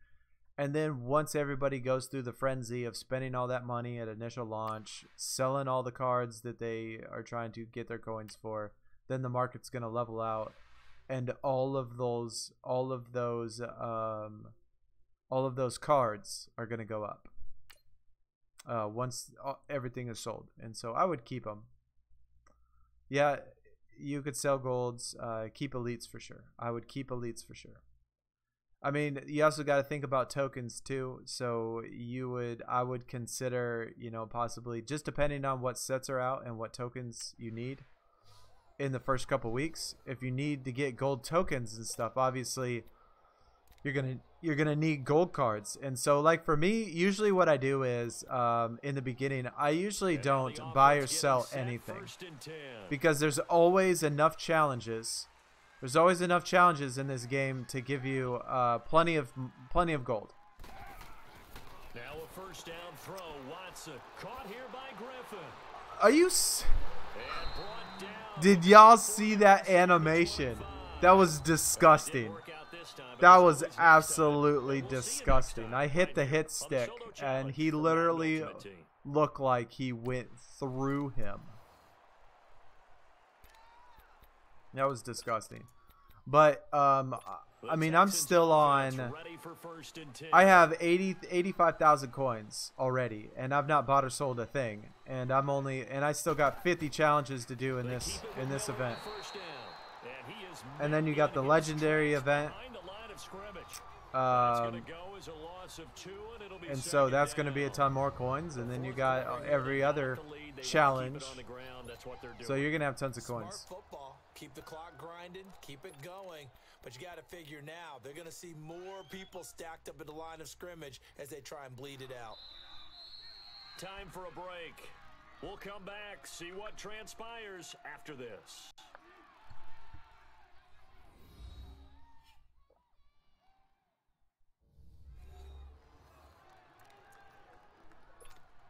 And then once everybody goes through the frenzy of spending all that money at initial launch, selling all the cards that they are trying to get their coins for, then the market's going to level out, and all of those cards are going to go up once everything is sold. And so I would keep them. Yeah, you could sell golds, keep elites for sure. I would keep elites for sure. I mean, you also got to think about tokens too. So I would consider, you know, possibly, just depending on what sets are out and what tokens you need in the first couple weeks. If you need to get gold tokens and stuff, obviously you're gonna need gold cards. And so, like for me, usually what I do is in the beginning, I usually don't buy or sell anything, because there's always enough challenges. There's always enough challenges in this game to give you plenty of gold. Now a first down throw. Watson caught here by Griffin. Are you? Did y'all see that animation? That was disgusting. That was absolutely disgusting. I hit the hit stick, and he literally looked like he went through him. That was disgusting. But I mean, I'm still on. I have 85,000 coins already, and I've not bought or sold a thing. And I still got 50 challenges to do in this event. And then you got the legendary event. And so that's going to be a ton more coins. And then you got every other challenge. So you're going to have tons of coins. Keep the clock grinding, keep it going. But you got to figure now, they're going to see more people stacked up in the line of scrimmage as they try and bleed it out. Time for a break. We'll come back, see what transpires after this.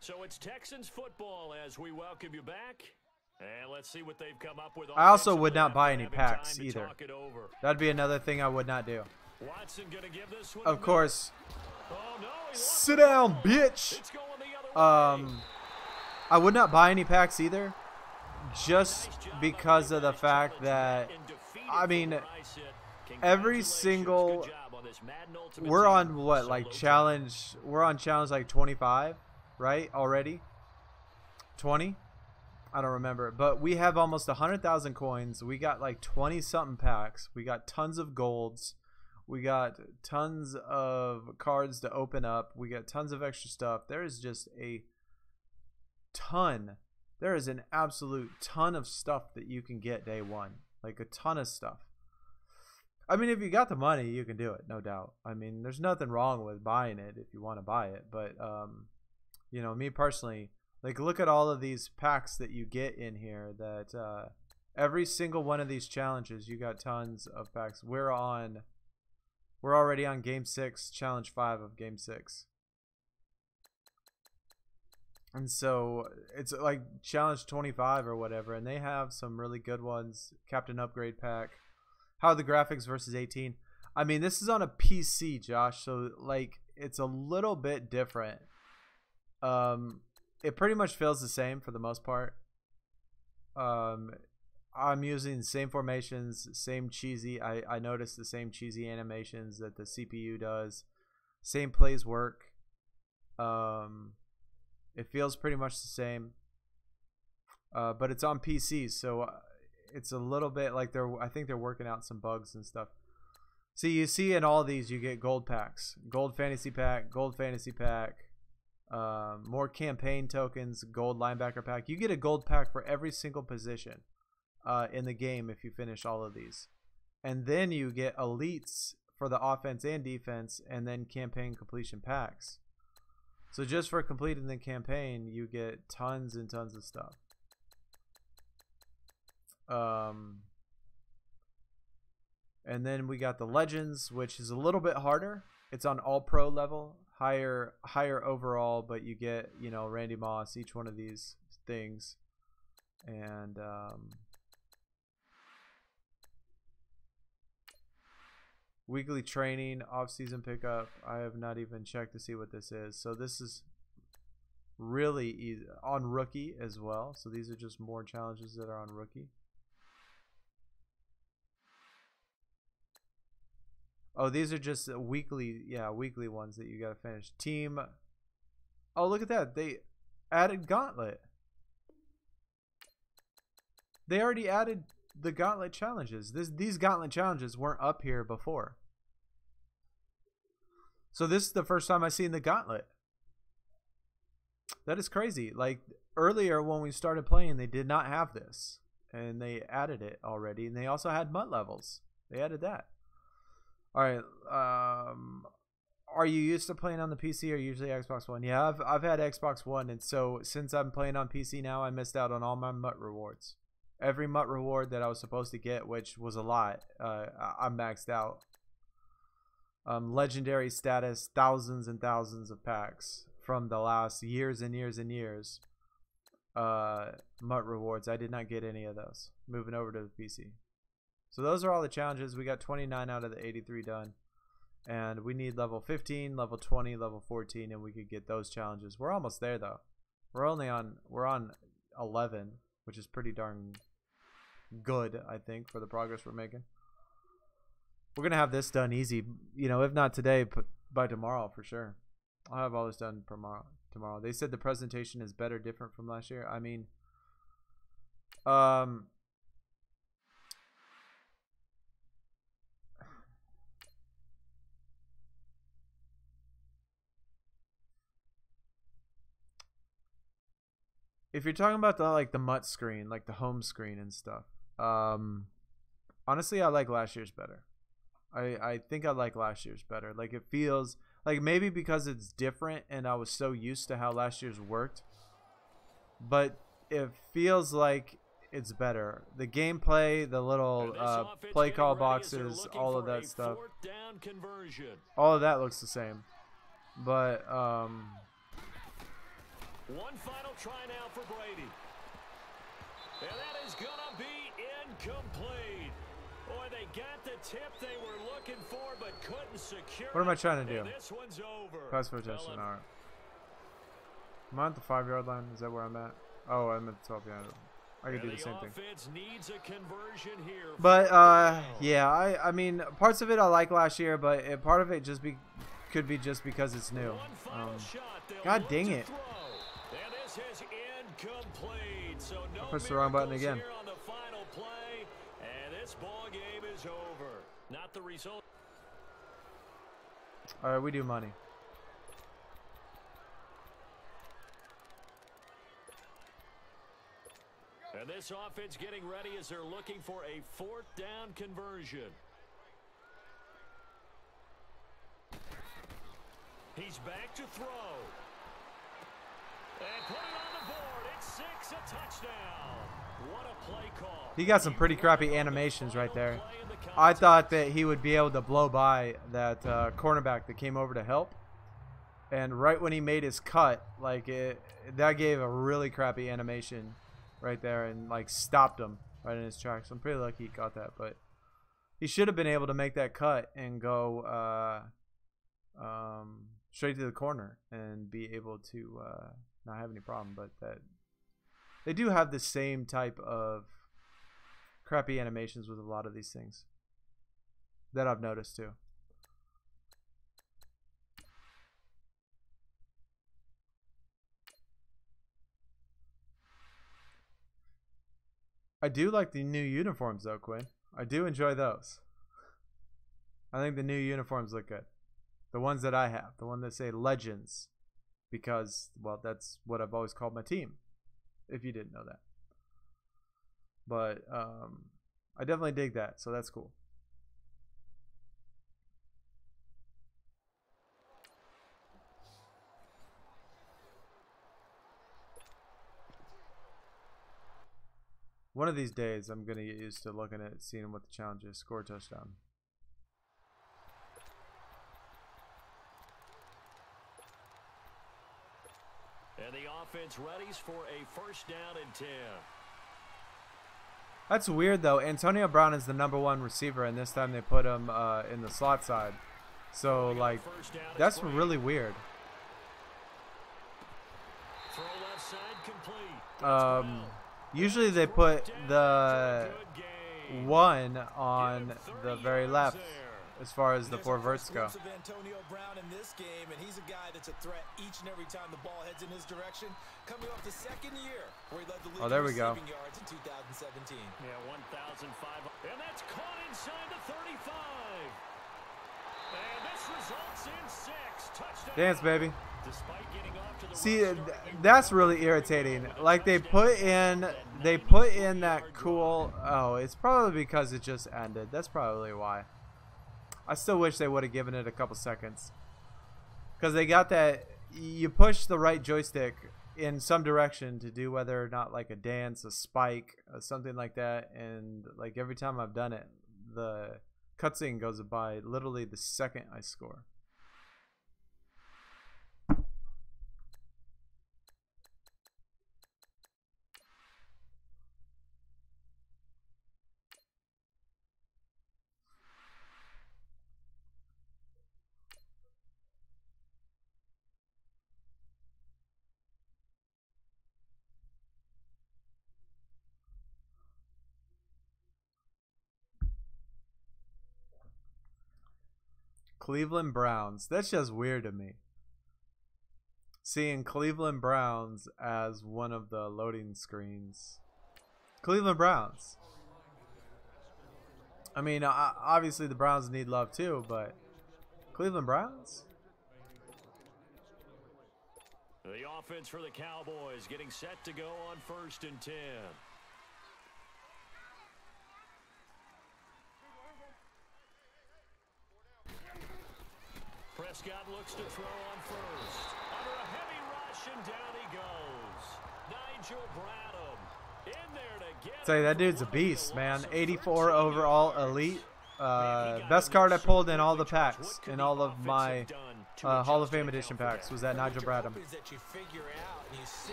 So it's Texans football as we welcome you back. And let's see what they've come up with. I also would not buy any packs either. That'd be another thing I would not do. Watson gonna give this one of course. Oh, no, sit down, bitch. I would not buy any packs either, just because of the fact that, I mean, every single, we're on what, like challenge, we're on challenge like 25, right, already? 20? I don't remember, but we have almost 100,000 coins. We got like 20-something packs. We got tons of golds. We got tons of cards to open up. We got tons of extra stuff. There is just a ton. There is an absolute ton of stuff that you can get day one. Like a ton of stuff. I mean, if you got the money, you can do it, no doubt. I mean, there's nothing wrong with buying it if you want to buy it. But, you know, me personally, like, look at all of these packs that you get in here. That every single one of these challenges, you got tons of packs. We're already on Game 6, Challenge 5 of Game 6. And so it's like Challenge 25 or whatever, and they have some really good ones. Captain Upgrade Pack. How are the graphics versus 18? I mean, this is on a PC, Josh, so like it's a little bit different. It pretty much feels the same for the most part. I'm using the same formations, same cheesy. I noticed the same cheesy animations that the CPU does. Same plays work. It feels pretty much the same. But it's on PC, so it's a little bit like I think they're working out some bugs and stuff. See, you see in all these, you get gold packs, gold fantasy pack, gold fantasy pack. More campaign tokens, gold linebacker pack. You get a gold pack for every single position in the game if you finish all of these. And then you get elites for the offense and defense, and then campaign completion packs. So just for completing the campaign, you get tons and tons of stuff. And then we got the legends, which is a little bit harder. It's on all pro level. Higher overall, but you get, you know, Randy Moss, each one of these things. And Weekly training, off-season pickup. I have not even checked to see what this is. So this is really easy on rookie as well. So these are just more challenges that are on rookie. Oh, these are just weekly, yeah, weekly ones that you got to finish. Team. Oh, look at that. They added Gauntlet. They already added the Gauntlet challenges. These Gauntlet challenges weren't up here before. So this is the first time I've seen the Gauntlet. That is crazy. Like earlier when we started playing, they did not have this. And they added it already. And they also had MUT levels. They added that. Alright. Are you used to playing on the PC or usually Xbox One? Yeah, I've had Xbox One. And so since I'm playing on PC now, I missed out on all my MUT rewards. Every MUT reward that I was supposed to get, which was a lot, I'm maxed out. Legendary status, thousands and thousands of packs from the last years and years and years. MUT rewards, I did not get any of those. Moving over to the PC. So those are all the challenges. We got 29 out of the 83 done. And we need level 15, level 20, level 14, and we could get those challenges. We're almost there though. We're on 11, which is pretty darn good, I think, for the progress we're making. We're gonna have this done easy, you know, if not today, but by tomorrow for sure. I'll have all this done tomorrow. They said the presentation is better, different from last year. I mean, if you're talking about the MUT screen, like the home screen and stuff, honestly, I like last year's better. I think I like last year's better. Like it feels like maybe because it's different and I was so used to how last year's worked, but it feels like it's better. The gameplay, the little play call boxes, all of that stuff, all of that looks the same. But one final try now for Brady. And that is going to be incomplete. Boy, they got the tip they were looking for, but couldn't secure it. What am I trying to do? This one's over. Pass for touchdown. All right. Am I at the 5-yard line? Is that where I'm at? Oh, I'm at the 12-yard line. I could do the same thing. Needs a conversion here. But yeah, I mean, parts of it I like last year, but part of it could be just because it's new. God dang it! And this is incomplete. So no, I pushed the wrong button again. On the final play, and this ball game is over. Not the result. All right, we do money. And this offense getting ready as they're looking for a 4th down conversion. He's back to throw. And put it on the board. It's 6, a touchdown. What a play call. He got some pretty crappy animations right there. I thought that he would be able to blow by that cornerback that came over to help. And right when he made his cut, that gave a really crappy animation right there and stopped him right in his tracks. I'm pretty lucky he caught that, but he should have been able to make that cut and go straight to the corner and be able to not have any problem. But that they do have the same type of crappy animations with a lot of these things that I've noticed too. I do like the new uniforms though, Quinn. I do enjoy those. I think the new uniforms look good. The ones that I have. The one that say Legends. Because, well, that's what I've always called my team. If you didn't know that. But I definitely dig that. So that's cool. One of these days, I'm going to get used to looking at seeing what the challenge is. Score a touchdown. And the offense readies for a 1st down and 10. That's weird though. Antonio Brown is the #1 receiver, and this time they put him in the slot side. So like, that's really weird. Usually they put the 1 on the very left as far as the 4 verts go. Antonio Brown in this game, and he's a guy that's a threat each and every time the ball heads in his direction. Coming off the second year where he led the league there we go. receiving yards in 2017. Yeah, 1,005, and that's caught inside the 35. And this results in 6 touchdowns. Dance, baby. Despite getting off to the See, that's really irritating. Like they put in that cool. Oh, it's probably because it just ended. That's probably why. I still wish they would have given it a couple seconds, because they got that. You push the right joystick in some direction to do whether or not like a dance, a spike, or something like that, and like every time I've done it, the cutscene goes by literally the second I score. Cleveland Browns. That's just weird to me. Seeing Cleveland Browns as one of the loading screens. Cleveland Browns. I mean, obviously the Browns need love too, but Cleveland Browns? The offense for the Cowboys getting set to go on 1st and 10. Prescott looks to throw on 1st. Under a heavy rush, and down he goes. Nigel Bradham in there to get. Tell you, that dude's a beast, man. 84 overall elite. Best card I pulled in all the packs, in all of my Hall of Fame edition packs, was that Nigel Bradham.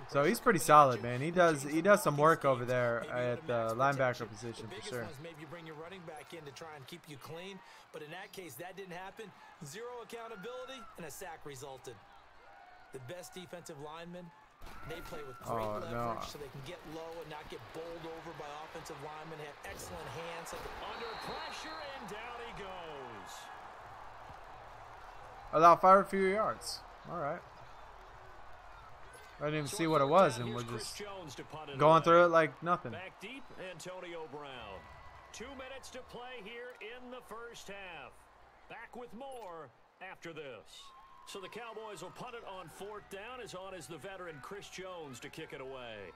So he's pretty solid, man. He does some work over there at the linebacker position for sure. Maybe you bring your running back in to try and keep you clean, but in that case, that didn't happen. 0 accountability, and a sack resulted. The best defensive linemen, they play with great leverage so they can get low and not get bowled over by offensive linemen. Have excellent hands. Under pressure, and down he goes. Allow fire a few yards. All right. I didn't even see what it was, and we're just going through it like nothing. Back deep, Antonio Brown. 2 minutes to play here in the first half. Back with more after this. So the Cowboys will punt it on 4th down. As on is the veteran Chris Jones to kick it away.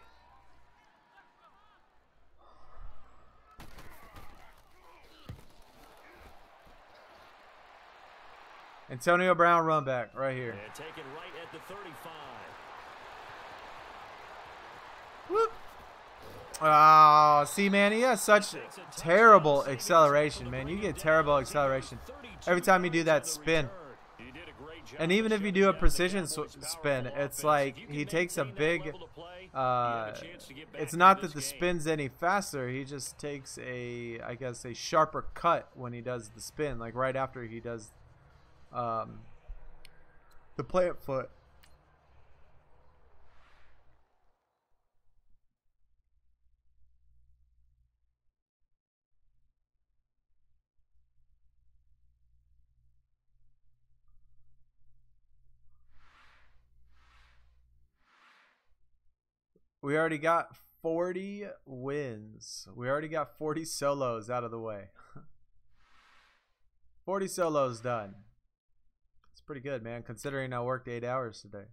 Antonio Brown run back right here. And take it right at the 35. Whoop. Oh, see, man, he has such terrible acceleration, man. You get terrible acceleration every time you do that spin. And even if you do a precision spin, it's like he takes a big, it's not that the spin's any faster. He just takes a, I guess, a sharper cut when he does the spin, like right after he does the plant foot. We already got 40 wins. We already got 40 solos out of the way. 40 solos done. It's pretty good, man, considering I worked 8 hours today.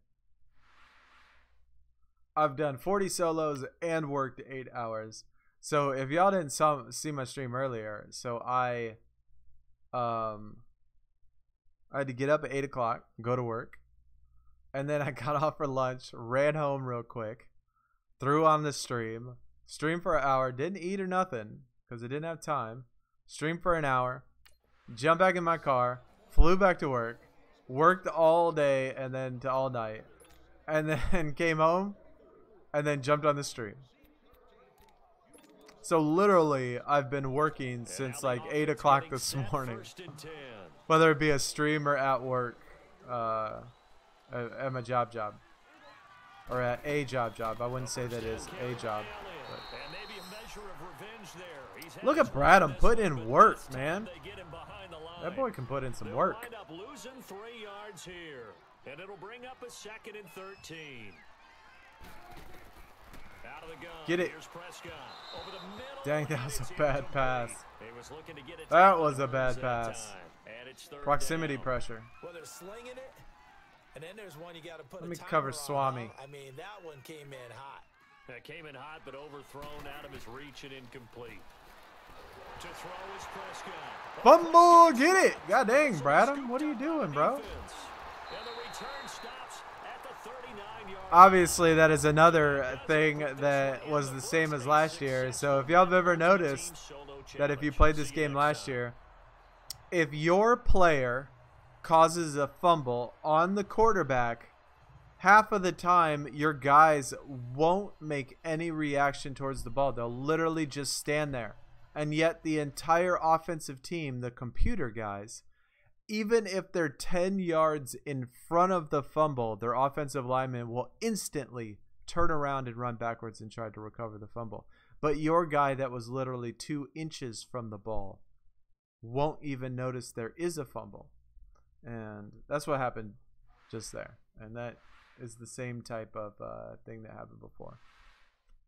I've done 40 solos and worked 8 hours. So if y'all didn't see my stream earlier, so I had to get up at 8 o'clock, go to work, and then I got off for lunch, ran home real quick, threw on the stream for an hour, didn't eat or nothing because I didn't have time, streamed for an hour, jumped back in my car, flew back to work, worked all day and then to all night, and then came home and then jumped on the stream. So literally, I've been working since like 8 o'clock this morning. Whether it be a stream or at work. At my job. Or at a job. I wouldn't say that is a job. But. Look at Bradham put in work, man. That boy can put in some work. And it'll bring up a 2nd and 13. Out of the gun. Get it. Over the middle. Dang, that was a bad pass. That was a bad pass. Proximity pressure. Well, they're slinging it. And then there's one you got to put. Let me cover Swami. I mean, that one came in hot. That came in hot, but overthrown out of his reach and incomplete. To throw is Prescott. Fumble, get it. God dang, Bradham. What are you doing, bro? And the return stops at the 39-yard. Obviously, that is another thing that was the same as last year. So if y'all have ever noticed that if you played this game last year, if your player causes a fumble on the quarterback, half of the time your guys won't make any reaction towards the ball. They'll literally just stand there. And yet the entire offensive team, the computer guys, even if they're 10 yards in front of the fumble, their offensive lineman will instantly turn around and run backwards and try to recover the fumble. But your guy that was literally 2 inches from the ball won't even notice there is a fumble. And that's what happened just there. And that is the same type of thing that happened before.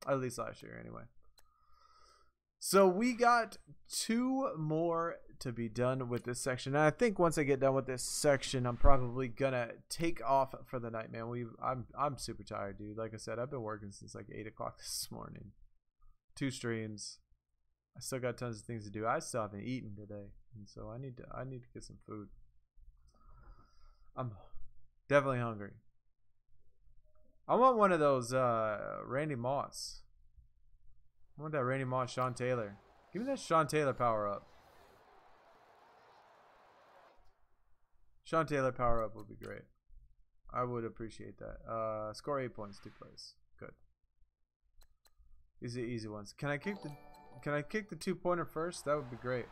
At least last year anyway. So we got 2 more to be done with this section. And I think once I get done with this section, I'm probably going to take off for the night, man. I'm super tired, dude. Like I said, I've been working since like 8 o'clock this morning. 2 streams. I still got tons of things to do. I still haven't eaten today. And so I need to get some food. I'm definitely hungry. I want one of those Randy Moss. I want that Randy Moss, Sean Taylor. Give me that Sean Taylor power up. Sean Taylor power up would be great. I would appreciate that. Score 8 points, 2 plays. Good. These are easy ones. Can I kick the 2-pointer first? That would be great.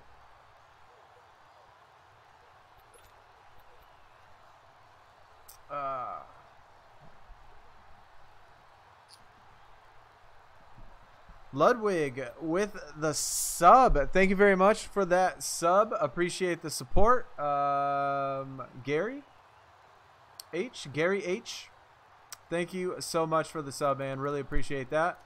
Ludwig with the sub. Thank you very much for that sub. Appreciate the support. Gary H. Thank you so much for the sub, man. Really appreciate that.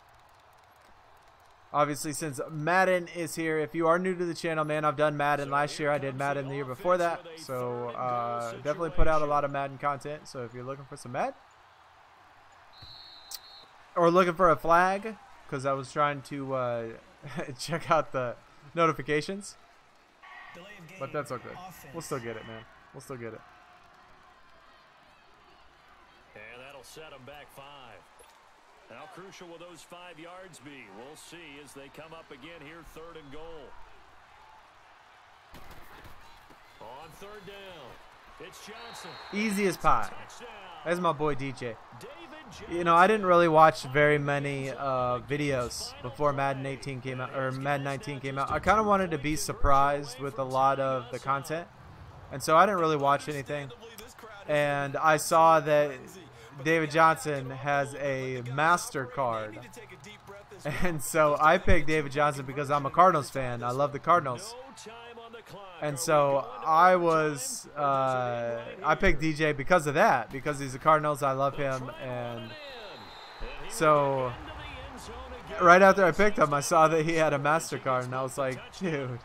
Obviously, since Madden is here, if you are new to the channel, man, I've done Madden last year. I did Madden the year before that. So definitely put out a lot of Madden content. So if you're looking for some Madden or looking for a flag, because I was trying to check out the notifications. But that's okay. We'll still get it, man. We'll still get it. And that'll set them back 5. How crucial will those 5 yards be? We'll see as they come up again here, 3rd and goal. On 3rd down, it's Johnson. Easy as pie. That's my boy DJ. You know, I didn't really watch very many videos before Madden 18 came out, or Madden 19 came out. I kind of wanted to be surprised with a lot of the content, and so I didn't really watch anything. And I saw that David Johnson has a MasterCard, and so I picked David Johnson because I'm a Cardinals fan. I love the Cardinals. And so I picked DJ because of that, because he's a Cardinals. I love him. And so right after I picked him, I saw that he had a MasterCard, and I was like, dude,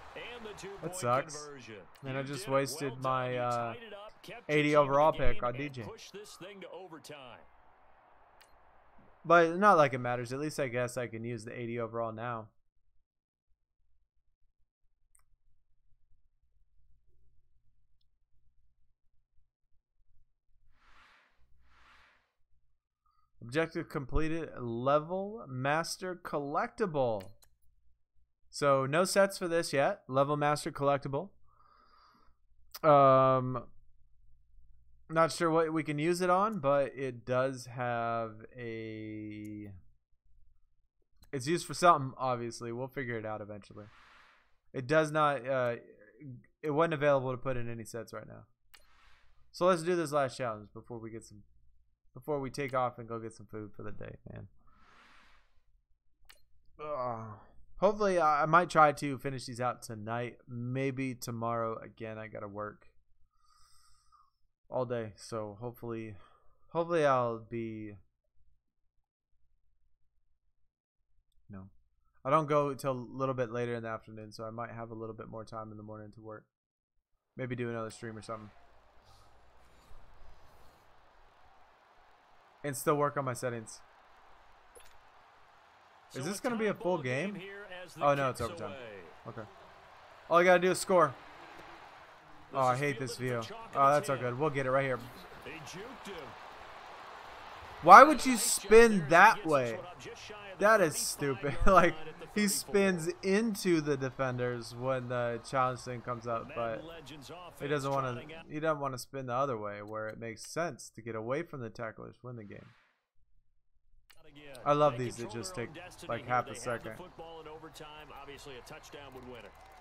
that sucks. And I just wasted my 80 overall pick on DJ. But not like it matters. At least I guess I can use the 80 overall now. Objective completed. Level Master collectible. So no sets for this yet. Level Master collectible. Not sure what we can use it on, but it does have a It's used for something, obviously. We'll figure it out eventually. It does not, it wasn't available to put in any sets right now. So let's do this last challenge before we take off and go get some food for the day, man. Hopefully, I might try to finish these out tonight. Maybe tomorrow. Again, I gotta work all day, so hopefully I'll be. No, I don't go till a little bit later in the afternoon, so I might have a little bit more time in the morning to work. Maybe do another stream or something, and still work on my settings. Is this going to be a full game? Oh, no, it's overtime. Okay. All I got to do is score. Oh, I hate this view. Oh, that's all good. We'll get it right here. Why would you spin that way? That is stupid. Like, he spins into the defenders when the challenge thing comes up, but he doesn't want to spin the other way where it makes sense to get away from the tacklers, win the game. I love these that just take like half a second.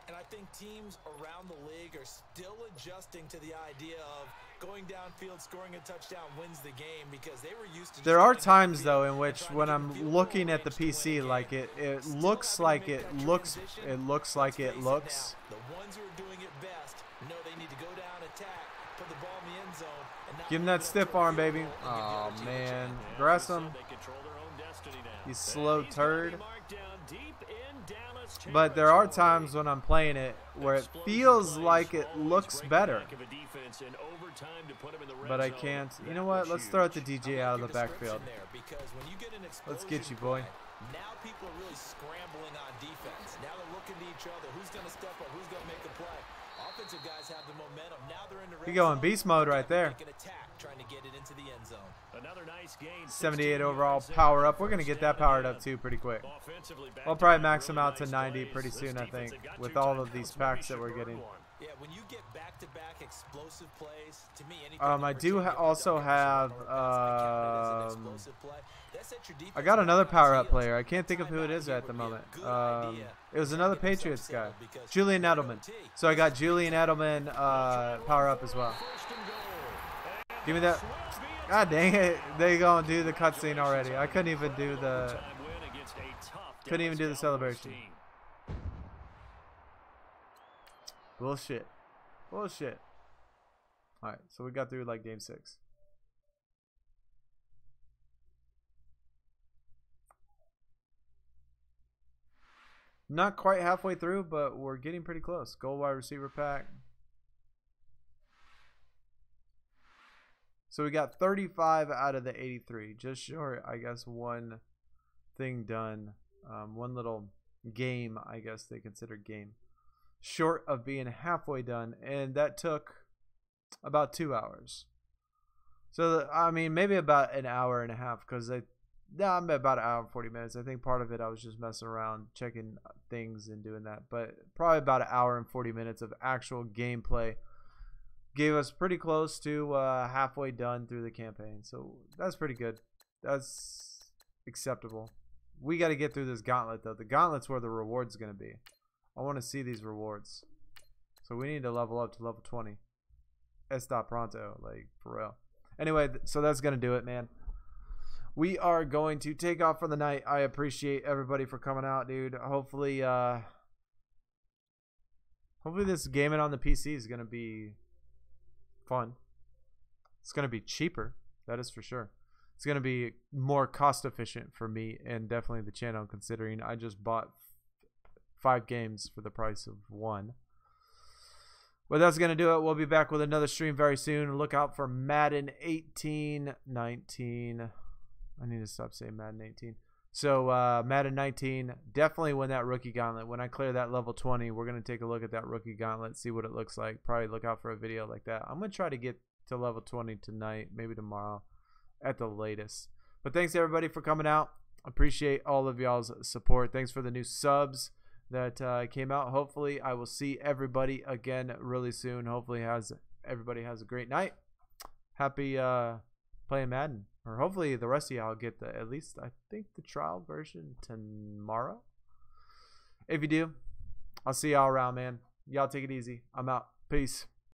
And I think teams around the league are still adjusting to the idea of going downfield, scoring a touchdown wins the game because they were used to. There are times though in which when I'm looking at the PC, like it looks like it looks. The ones who are doing it best know they need to go down, attack, put the ball in the end zone. Give him that stiff arm, baby. Oh man, dress him. You slow turd. But there are times when I'm playing it where it feels like it looks better. But I can't. You know what? Let's throw out the DJ out of the backfield. Let's get you, boy. Now people are really scrambling on defense. Now they're looking to each other. Who's going to step up? Who's going to make a play? Offensive guys have the momentum. Now they're in the red zone. You going beast mode right there. Trying to get it into the end zone. Another nice gain. 78 overall power up. We're going to get that powered up too pretty quick. I'll probably max them out to 90 pretty soon, I think, with all of these packs that we're getting. Yeah, when you get back-to-back explosive plays, to me, I do also have I got another power-up player. I can't think of who it is at the moment. It was another Patriots guy, Julian Edelman. So I got Julian Edelman power-up as well. Give me that. God dang it! They gonna do the cutscene already. I couldn't even do the celebration. Bullshit. Bullshit. Alright, so we got through like game 6. Not quite halfway through, but we're getting pretty close. Gold wide receiver pack. So we got 35 out of the 83. Just short, I guess, one thing done. One little game, I guess they consider game. Short of being halfway done. And that took about 2 hours. So, I mean, maybe about an hour and a half. Because I'm about an hour and 40 minutes. I think part of it I was just messing around, checking things and doing that. But probably about an hour and 40 minutes of actual gameplay. Gave us pretty close to halfway done through the campaign. So that's pretty good. That's acceptable. We got to get through this gauntlet, though. The gauntlet's where the reward's going to be. I want to see these rewards. So we need to level up to level 20. Está pronto. Like, for real. Anyway, so that's going to do it, man. We are going to take off for the night. I appreciate everybody for coming out, dude. Hopefully this gaming on the PC is going to be fun. It's going to be cheaper. That is for sure. It's going to be more cost efficient for me and definitely the channel, considering I just bought 5 games for the price of 1. But that's going to do it. We'll be back with another stream very soon. Look out for Madden 18, 19. I need to stop saying Madden 18. So Madden 19, definitely win that rookie gauntlet. When I clear that level 20, we're going to take a look at that rookie gauntlet, see what it looks like. Probably look out for a video like that. I'm going to try to get to level 20 tonight, maybe tomorrow at the latest. But thanks everybody for coming out. Appreciate all of y'all's support. Thanks for the new subs that came out. Hopefully I will see everybody again really soon. Hopefully everybody has a great night. Happy playing Madden. Or hopefully the rest of y'all get at least, I think, the trial version tomorrow. If you do, I'll see y'all around, man. Y'all take it easy. I'm out. Peace.